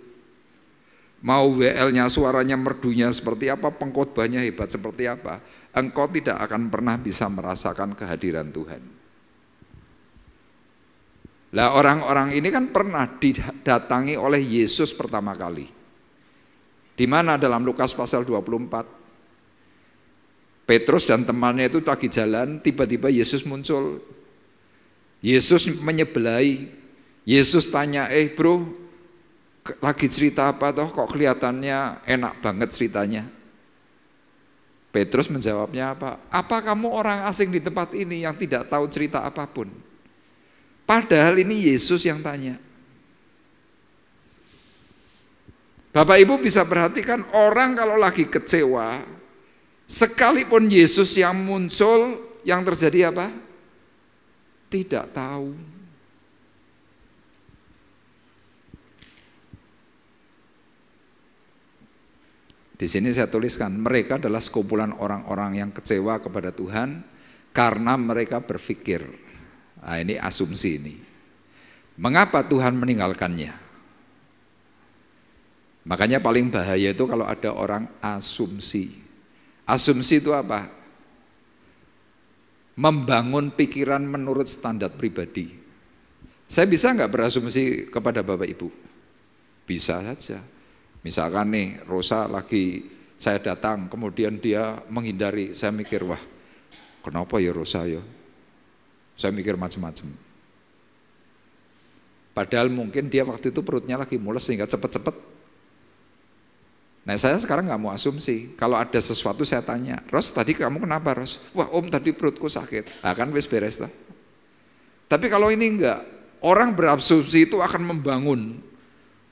Mau WL-nya suaranya merdunya seperti apa, pengkhotbahnya hebat seperti apa, engkau tidak akan pernah bisa merasakan kehadiran Tuhan. Lah orang-orang ini kan pernah didatangi oleh Yesus pertama kali. Di mana dalam Lukas pasal 24? Petrus dan temannya itu lagi jalan, tiba-tiba Yesus muncul. Yesus menyebelahi. Yesus tanya, bro, lagi cerita apa toh kok kelihatannya enak banget ceritanya? Petrus menjawabnya apa? Apa kamu orang asing di tempat ini yang tidak tahu cerita apapun? Padahal ini Yesus yang tanya. Bapak Ibu bisa perhatikan orang kalau lagi kecewa, sekalipun Yesus yang muncul, yang terjadi apa? Tidak tahu. Di sini saya tuliskan, mereka adalah sekumpulan orang-orang yang kecewa kepada Tuhan karena mereka berpikir. Nah, ini asumsi ini. Mengapa Tuhan meninggalkannya? Makanya paling bahaya itu kalau ada orang asumsi. Asumsi itu apa? Membangun pikiran menurut standar pribadi. Saya bisa nggak berasumsi kepada Bapak Ibu? Bisa saja. Misalkan nih Rosa lagi saya datang, kemudian dia menghindari, saya mikir wah kenapa ya Rosa ya? Saya mikir macam-macam. Padahal mungkin dia waktu itu perutnya lagi mules sehingga cepet-cepet. Nah saya sekarang nggak mau asumsi. Kalau ada sesuatu saya tanya, Ros tadi kamu kenapa Ros? Wah Om tadi perutku sakit. Nah kan wis beres lah. Tapi kalau ini enggak, orang berasumsi itu akan membangun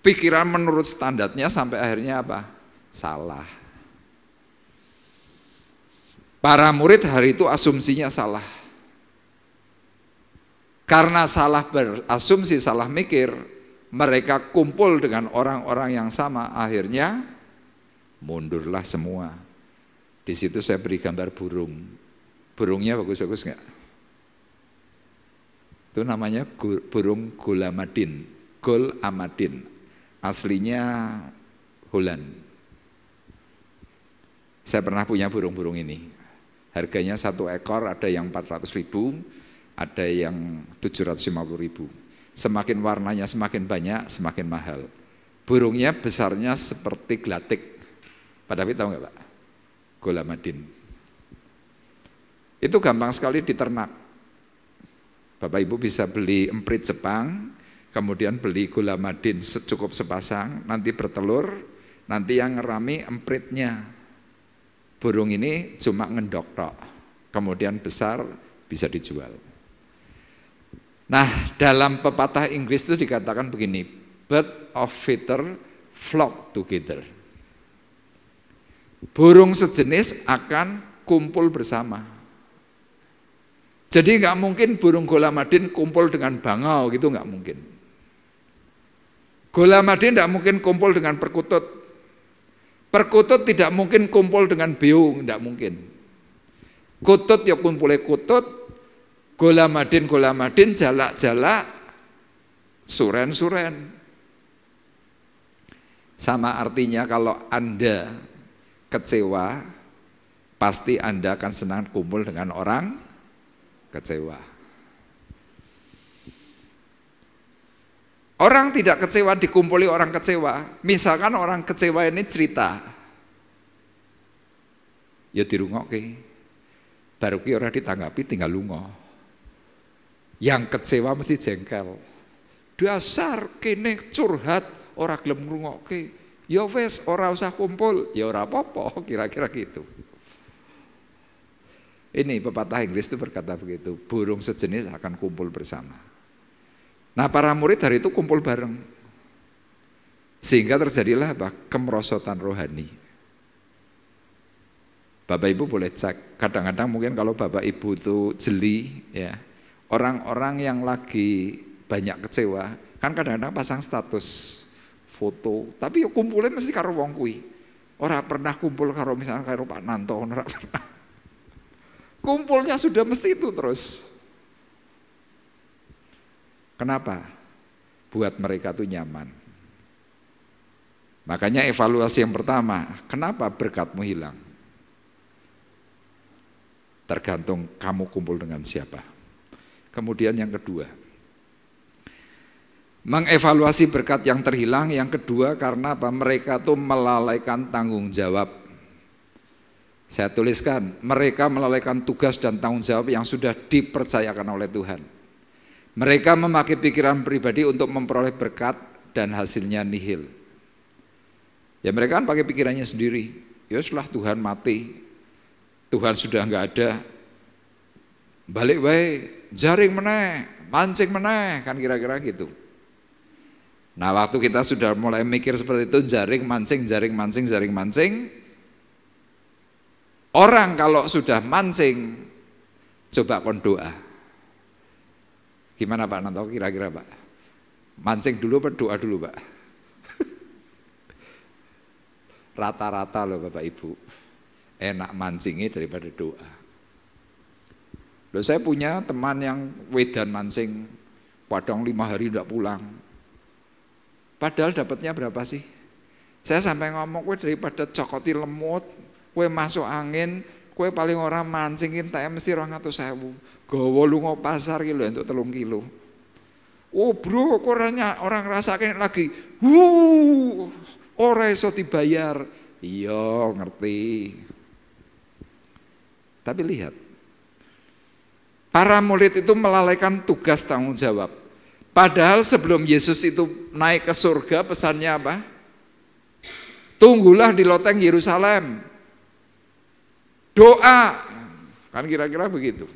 pikiran menurut standarnya sampai akhirnya apa? Salah. Para murid hari itu asumsinya salah. Karena salah berasumsi, salah mikir, mereka kumpul dengan orang-orang yang sama, akhirnya mundurlah semua. Di situ saya beri gambar burung. Burungnya bagus-bagus nggak? Itu namanya burung gulamadin, gol amadin. Aslinya Holland. Saya pernah punya burung-burung ini. Harganya 1 ekor ada yang 400.000, ada yang 750.000. Semakin warnanya semakin banyak, semakin mahal. Burungnya besarnya seperti gelatik. Pak David tahu nggak Pak? Gulamadin. Itu gampang sekali diternak. Bapak Ibu bisa beli emprit Jepang, kemudian beli gulamadin cukup sepasang, nanti bertelur, nanti yang ngerami empritnya. Burung ini cuma ngendok tok, kemudian besar bisa dijual. Nah, dalam pepatah Inggris itu dikatakan begini, bird of feather flock together. Burung sejenis akan kumpul bersama. Jadi nggak mungkin burung gulamadin kumpul dengan bangau gitu, nggak mungkin. Gulamadin tidak mungkin kumpul dengan perkutut. Perkutut tidak mungkin kumpul dengan beo, tidak mungkin. Kutut ya kumpulnya kutut, gulamadin, jalak-jalak, suren. Sama artinya kalau Anda kecewa, pasti Anda akan senang kumpul dengan orang kecewa. Orang tidak kecewa dikumpuli orang kecewa. Misalkan orang kecewa ini cerita, ya dirungokke. Baru ki ora ditanggapi tinggal lungo. Yang kecewa mesti jengkel. Dasar kene curhat ora gelem ngrungokke. Ya wis ora usah kumpul, ya ora apa-apa, kira-kira gitu. Ini pepatah Inggris itu berkata begitu, burung sejenis akan kumpul bersama. Nah, para murid hari itu kumpul bareng. Sehingga terjadilah apa? Kemerosotan rohani. Bapak Ibu boleh cek, kadang-kadang mungkin kalau Bapak Ibu itu jeli ya, orang-orang yang lagi banyak kecewa, kan kadang-kadang pasang status foto, tapi ya kumpulin mesti karo wong kuwi. Ora pernah kumpul karo misalnya karo Pak Nanto, ora pernah. Kumpulnya sudah mesti itu terus. Kenapa? Buat mereka tuh nyaman. Makanya evaluasi yang pertama, kenapa berkatmu hilang? Tergantung kamu kumpul dengan siapa. Kemudian yang kedua, mengevaluasi berkat yang terhilang. Yang kedua karena apa? Mereka tuh melalaikan tanggung jawab. Saya tuliskan, mereka melalaikan tugas dan tanggung jawab yang sudah dipercayakan oleh Tuhan. Mereka memakai pikiran pribadi untuk memperoleh berkat dan hasilnya nihil. Ya mereka kan pakai pikirannya sendiri. Ya setelah Tuhan mati, Tuhan sudah enggak ada, balik wae, jaring meneh, mancing meneh, kan kira-kira gitu. Nah waktu kita sudah mulai mikir seperti itu, jaring mancing, orang kalau sudah mancing, coba kon doa. Gimana Pak Nanto kira-kira Pak? Mancing dulu apa doa dulu Pak? Rata-rata loh Bapak Ibu, enak mancingnya daripada doa. Loh saya punya teman yang wedan mancing, padang 5 hari tidak pulang. Padahal dapatnya berapa sih? Saya sampai ngomong, kowe daripada cokoti lemut, kowe masuk angin, kowe paling orang mancingin tak mesti 200.000. Gawa lunga pasar ki lho entuk 3 kilo. Oh bro, kok orang rasakan lagi. Ora iso dibayar. Iya, ngerti. Tapi lihat, para murid itu melalaikan tugas tanggung jawab. Padahal sebelum Yesus itu naik ke surga, pesannya apa? Tunggulah di loteng Yerusalem. Doa. Kan kira-kira begitu.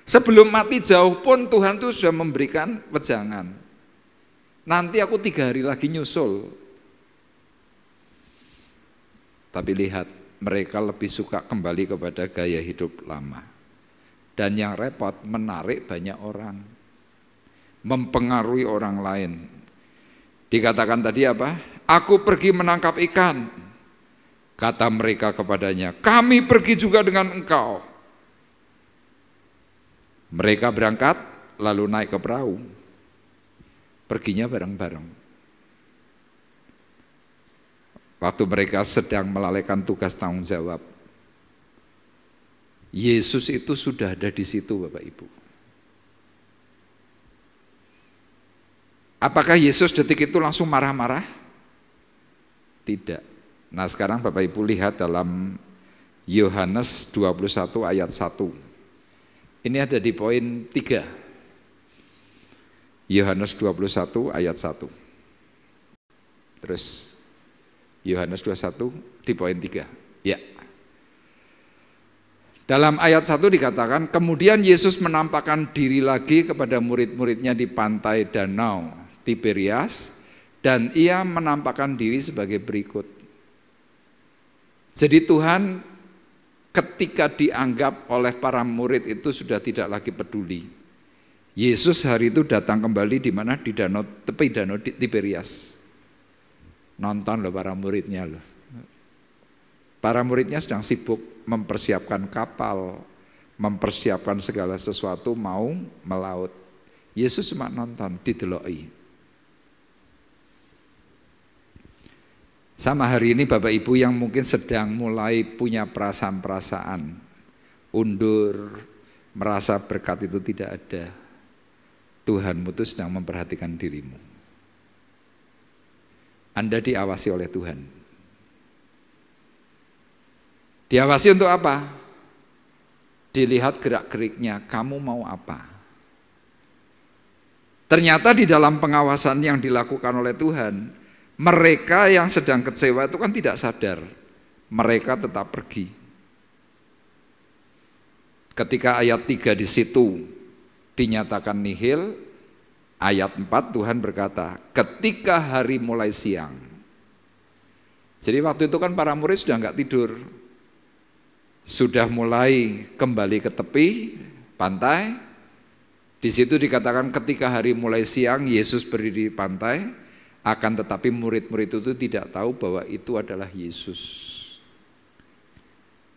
Sebelum mati jauh pun Tuhan tuh sudah memberikan wejangan. Nanti aku 3 hari lagi nyusul. Tapi lihat, mereka lebih suka kembali kepada gaya hidup lama. Dan yang repot, menarik banyak orang. mempengaruhi orang lain. Dikatakan tadi apa? Aku pergi menangkap ikan. Kata mereka kepadanya, kami pergi juga dengan engkau. Mereka berangkat lalu naik ke perahu. Perginya bareng-bareng. Waktu mereka sedang melalaikan tugas tanggung jawab, Yesus itu sudah ada di situ, Bapak Ibu. Apakah Yesus detik itu langsung marah-marah? Tidak. Nah sekarang Bapak Ibu lihat dalam Yohanes 21 ayat 1. Ini ada di poin 3. Yohanes 21 ayat 1. Terus Yohanes 21 di poin 3. Ya. Dalam ayat 1 dikatakan, kemudian Yesus menampakkan diri lagi kepada murid-muridnya di pantai Danau Tiberias, dan ia menampakkan diri sebagai berikut. Jadi Tuhan ketika dianggap oleh para murid itu sudah tidak lagi peduli. Yesus hari itu datang kembali di mana? Di tepi Danau Tiberias. Nonton loh para muridnya loh. Para muridnya sedang sibuk mempersiapkan kapal, mempersiapkan segala sesuatu mau melaut. Yesus cuma nonton, dideloi. Sama hari ini Bapak Ibu yang mungkin sedang mulai punya perasaan-perasaan, undur, merasa berkat itu tidak ada. Tuhanmu itu sedang memperhatikan dirimu. Anda diawasi oleh Tuhan. Diawasi untuk apa? Dilihat gerak-geriknya, kamu mau apa? Ternyata di dalam pengawasan yang dilakukan oleh Tuhan, mereka yang sedang kecewa itu kan tidak sadar. Mereka tetap pergi. Ketika ayat 3 di situ dinyatakan nihil, ayat 4 Tuhan berkata, ketika hari mulai siang. Jadi waktu itu kan para murid sudah enggak tidur. Sudah mulai kembali ke tepi pantai. Di situ dikatakan ketika hari mulai siang, Yesus berdiri di pantai, akan tetapi murid-murid itu tidak tahu bahwa itu adalah Yesus.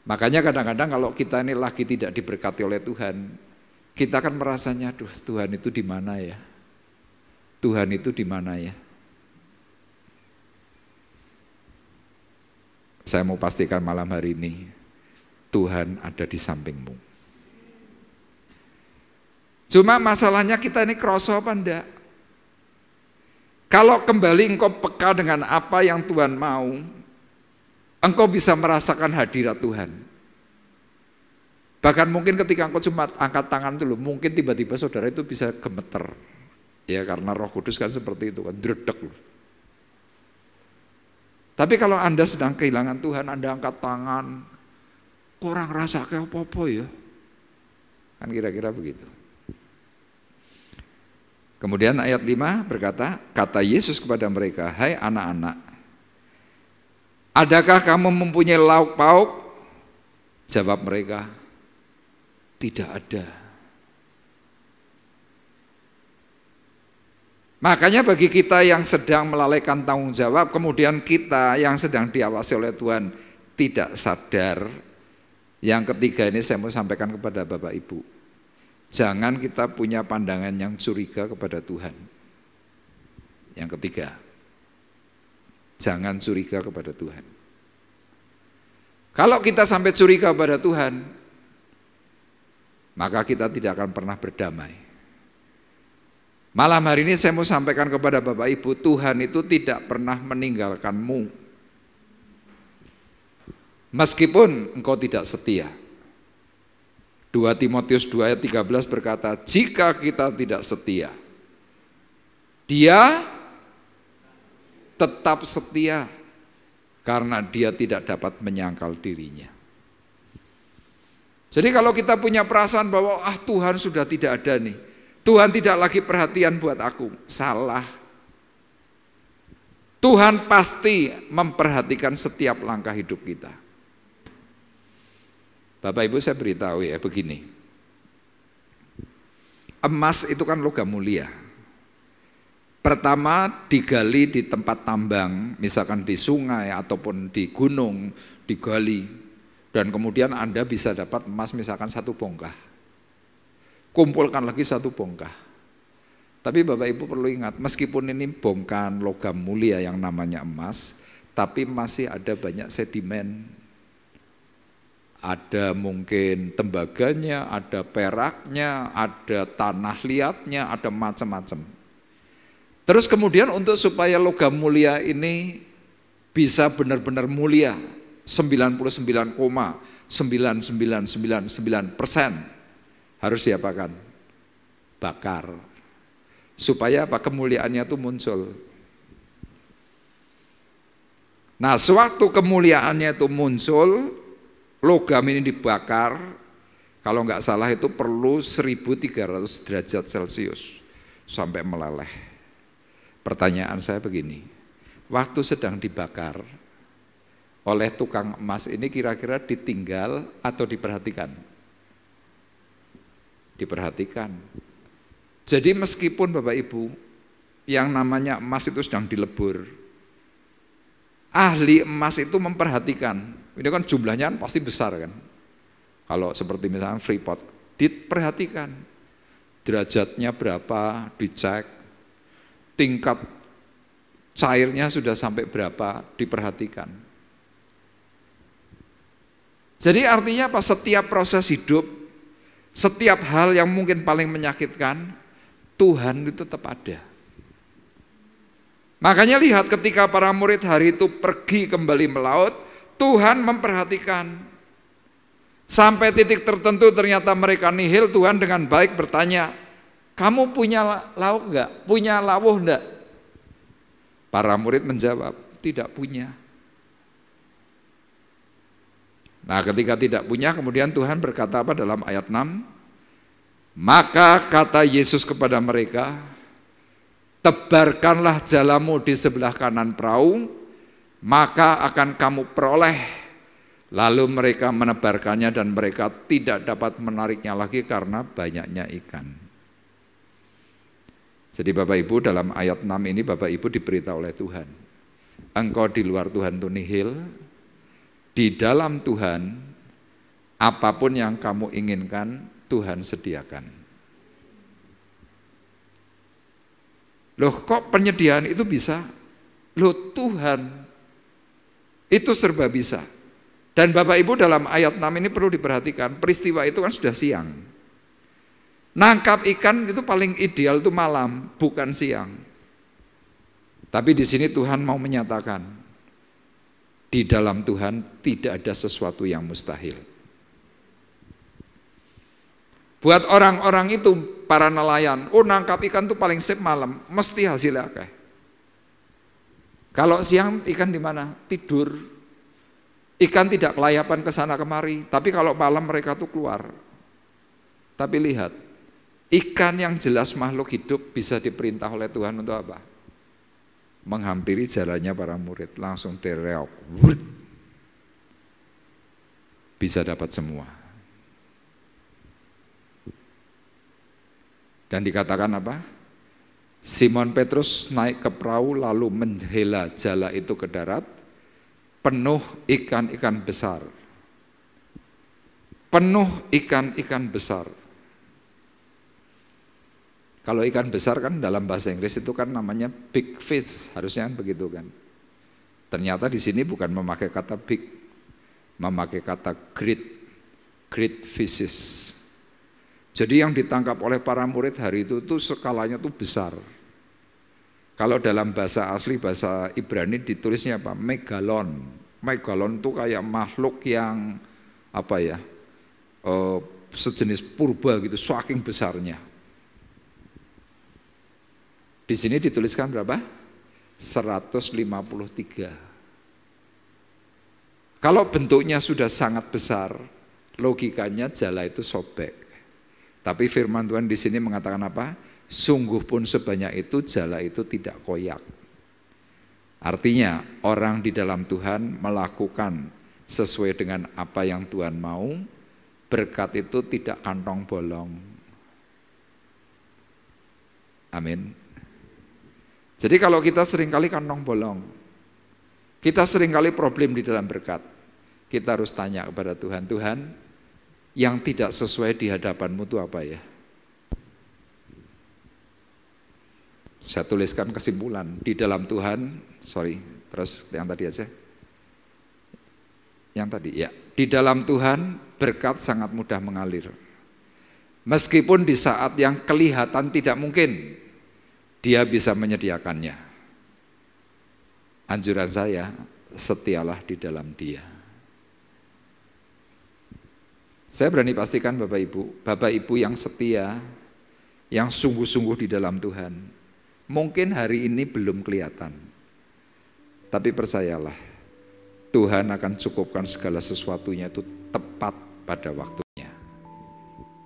Makanya kadang-kadang kalau kita ini lagi tidak diberkati oleh Tuhan, kita akan merasanya, aduh Tuhan itu di mana ya? Tuhan itu di mana ya? Saya mau pastikan malam hari ini, Tuhan ada di sampingmu. Cuma masalahnya kita ini kroso apa enggak? Kalau kembali engkau peka dengan apa yang Tuhan mau, engkau bisa merasakan hadirat Tuhan. Bahkan mungkin ketika engkau cuma angkat tangan dulu, mungkin tiba-tiba saudara itu bisa gemeter. Ya karena Roh Kudus kan seperti itu kan, dredeg. Tapi kalau Anda sedang kehilangan Tuhan, Anda angkat tangan, kurang rasa kayak apa-apa ya. Kan kira-kira begitu. Kemudian ayat 5 berkata, kata Yesus kepada mereka, hai anak-anak, adakah kamu mempunyai lauk pauk? Jawab mereka, tidak ada. Makanya bagi kita yang sedang melalaikan tanggung jawab, kemudian kita yang sedang diawasi oleh Tuhan tidak sadar. Yang ketiga ini saya mau sampaikan kepada Bapak Ibu. Jangan kita punya pandangan yang curiga kepada Tuhan. Yang ketiga, jangan curiga kepada Tuhan. Kalau kita sampai curiga kepada Tuhan, maka kita tidak akan pernah berdamai. Malam hari ini saya mau sampaikan kepada Bapak Ibu, Tuhan itu tidak pernah meninggalkanmu. Meskipun engkau tidak setia. 2 Timotius 2 ayat 13 berkata, jika kita tidak setia, Dia tetap setia karena Dia tidak dapat menyangkal dirinya. Jadi kalau kita punya perasaan bahwa Tuhan sudah tidak ada nih, Tuhan tidak lagi perhatian buat aku, salah. Tuhan pasti memperhatikan setiap langkah hidup kita. Bapak Ibu saya beritahu ya begini, emas itu kan logam mulia, Pertama digali di tempat tambang, misalkan di sungai ataupun di gunung, digali. Dan kemudian Anda bisa dapat emas misalkan 1 bongkah. Kumpulkan lagi 1 bongkah. Tapi Bapak Ibu perlu ingat, meskipun ini bongkahan logam mulia yang namanya emas, tapi masih ada banyak sedimen. Ada mungkin tembaganya, ada peraknya, ada tanah liatnya, ada macam-macam. Terus kemudian untuk supaya logam mulia ini bisa benar-benar mulia, 99,9999% harus diapakan? Bakar. Supaya apa? Kemuliaannya itu muncul. Nah, sewaktu kemuliaannya itu muncul, logam ini dibakar, kalau nggak salah itu perlu 1300 derajat Celcius sampai meleleh. Pertanyaan saya begini, waktu sedang dibakar oleh tukang emas ini kira-kira ditinggal atau diperhatikan? Diperhatikan. Jadi meskipun Bapak Ibu yang namanya emas itu sedang dilebur, ahli emas itu memperhatikan, ini kan jumlahnya pasti besar kan. Kalau seperti misalnya Freeport, diperhatikan derajatnya berapa, dicek, tingkat cairnya sudah sampai berapa, diperhatikan. Jadi artinya apa? Setiap proses hidup, setiap hal yang mungkin paling menyakitkan, Tuhan itu tetap ada. Makanya lihat ketika para murid hari itu pergi kembali melaut, Tuhan memperhatikan. Sampai titik tertentu ternyata mereka nihil, Tuhan dengan baik bertanya, kamu punya lauk enggak? Punya lawuh enggak? Para murid menjawab, tidak punya. Nah, ketika tidak punya, kemudian Tuhan berkata apa dalam ayat 6? Maka kata Yesus kepada mereka, tebarkanlah jalamu di sebelah kanan perahu, maka akan kamu peroleh. Lalu mereka menebarkannya dan mereka tidak dapat menariknya lagi karena banyaknya ikan. Jadi Bapak Ibu dalam ayat 6 ini Bapak Ibu diberitahu oleh Tuhan, engkau di luar Tuhan itu nihil, di dalam Tuhan apapun yang kamu inginkan Tuhan sediakan. Loh kok penyediaan itu bisa? Loh Tuhan itu serba bisa. Dan Bapak Ibu dalam ayat 6 ini perlu diperhatikan, peristiwa itu kan sudah siang. Nangkap ikan itu paling ideal itu malam, bukan siang. Tapi di sini Tuhan mau menyatakan, di dalam Tuhan tidak ada sesuatu yang mustahil. Buat orang-orang itu, para nelayan, nangkap ikan itu paling sip malam, mesti hasilnya akeh. Kalau siang ikan di mana? Tidur. Ikan tidak kelayapan ke sana kemari, tapi kalau malam mereka tuh keluar. Tapi lihat, ikan yang jelas makhluk hidup bisa diperintah oleh Tuhan untuk apa? Menghampiri jalannya para murid, langsung teriak, bisa dapat semua. Dan dikatakan apa? Simon Petrus naik ke perahu lalu menghela jala itu ke darat, penuh ikan-ikan besar. Penuh ikan-ikan besar. Kalau ikan besar kan dalam bahasa Inggris itu kan namanya big fish, harusnya kan begitu kan. Ternyata di sini bukan memakai kata big, memakai kata great fishes. Jadi yang ditangkap oleh para murid hari itu tuh skalanya tuh besar. Kalau dalam bahasa asli, bahasa Ibrani ditulisnya apa? Megalon. Megalon tuh kayak makhluk yang apa ya? Sejenis purba gitu, saking besarnya. Di sini dituliskan berapa? 153. Kalau bentuknya sudah sangat besar, logikanya jala itu sobek. Tapi firman Tuhan di sini mengatakan apa? Sungguh pun sebanyak itu jala itu tidak koyak. Artinya orang di dalam Tuhan melakukan sesuai dengan apa yang Tuhan mau, berkat itu tidak kantong bolong. Amin. Jadi kalau kita seringkali kantong bolong, kita seringkali problem di dalam berkat, kita harus tanya kepada Tuhan, Tuhan, yang tidak sesuai di hadapan-Mu itu apa ya? Saya tuliskan kesimpulan, di dalam Tuhan, terus yang tadi aja. Yang tadi, ya. Di dalam Tuhan, berkat sangat mudah mengalir. Meskipun di saat yang kelihatan tidak mungkin, Dia bisa menyediakannya. Anjuran saya, setialah di dalam Dia. Saya berani pastikan Bapak Ibu yang setia, yang sungguh-sungguh di dalam Tuhan, mungkin hari ini belum kelihatan, tapi percayalah, Tuhan akan cukupkan segala sesuatunya itu tepat pada waktunya.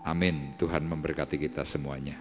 Amin. Tuhan memberkati kita semuanya.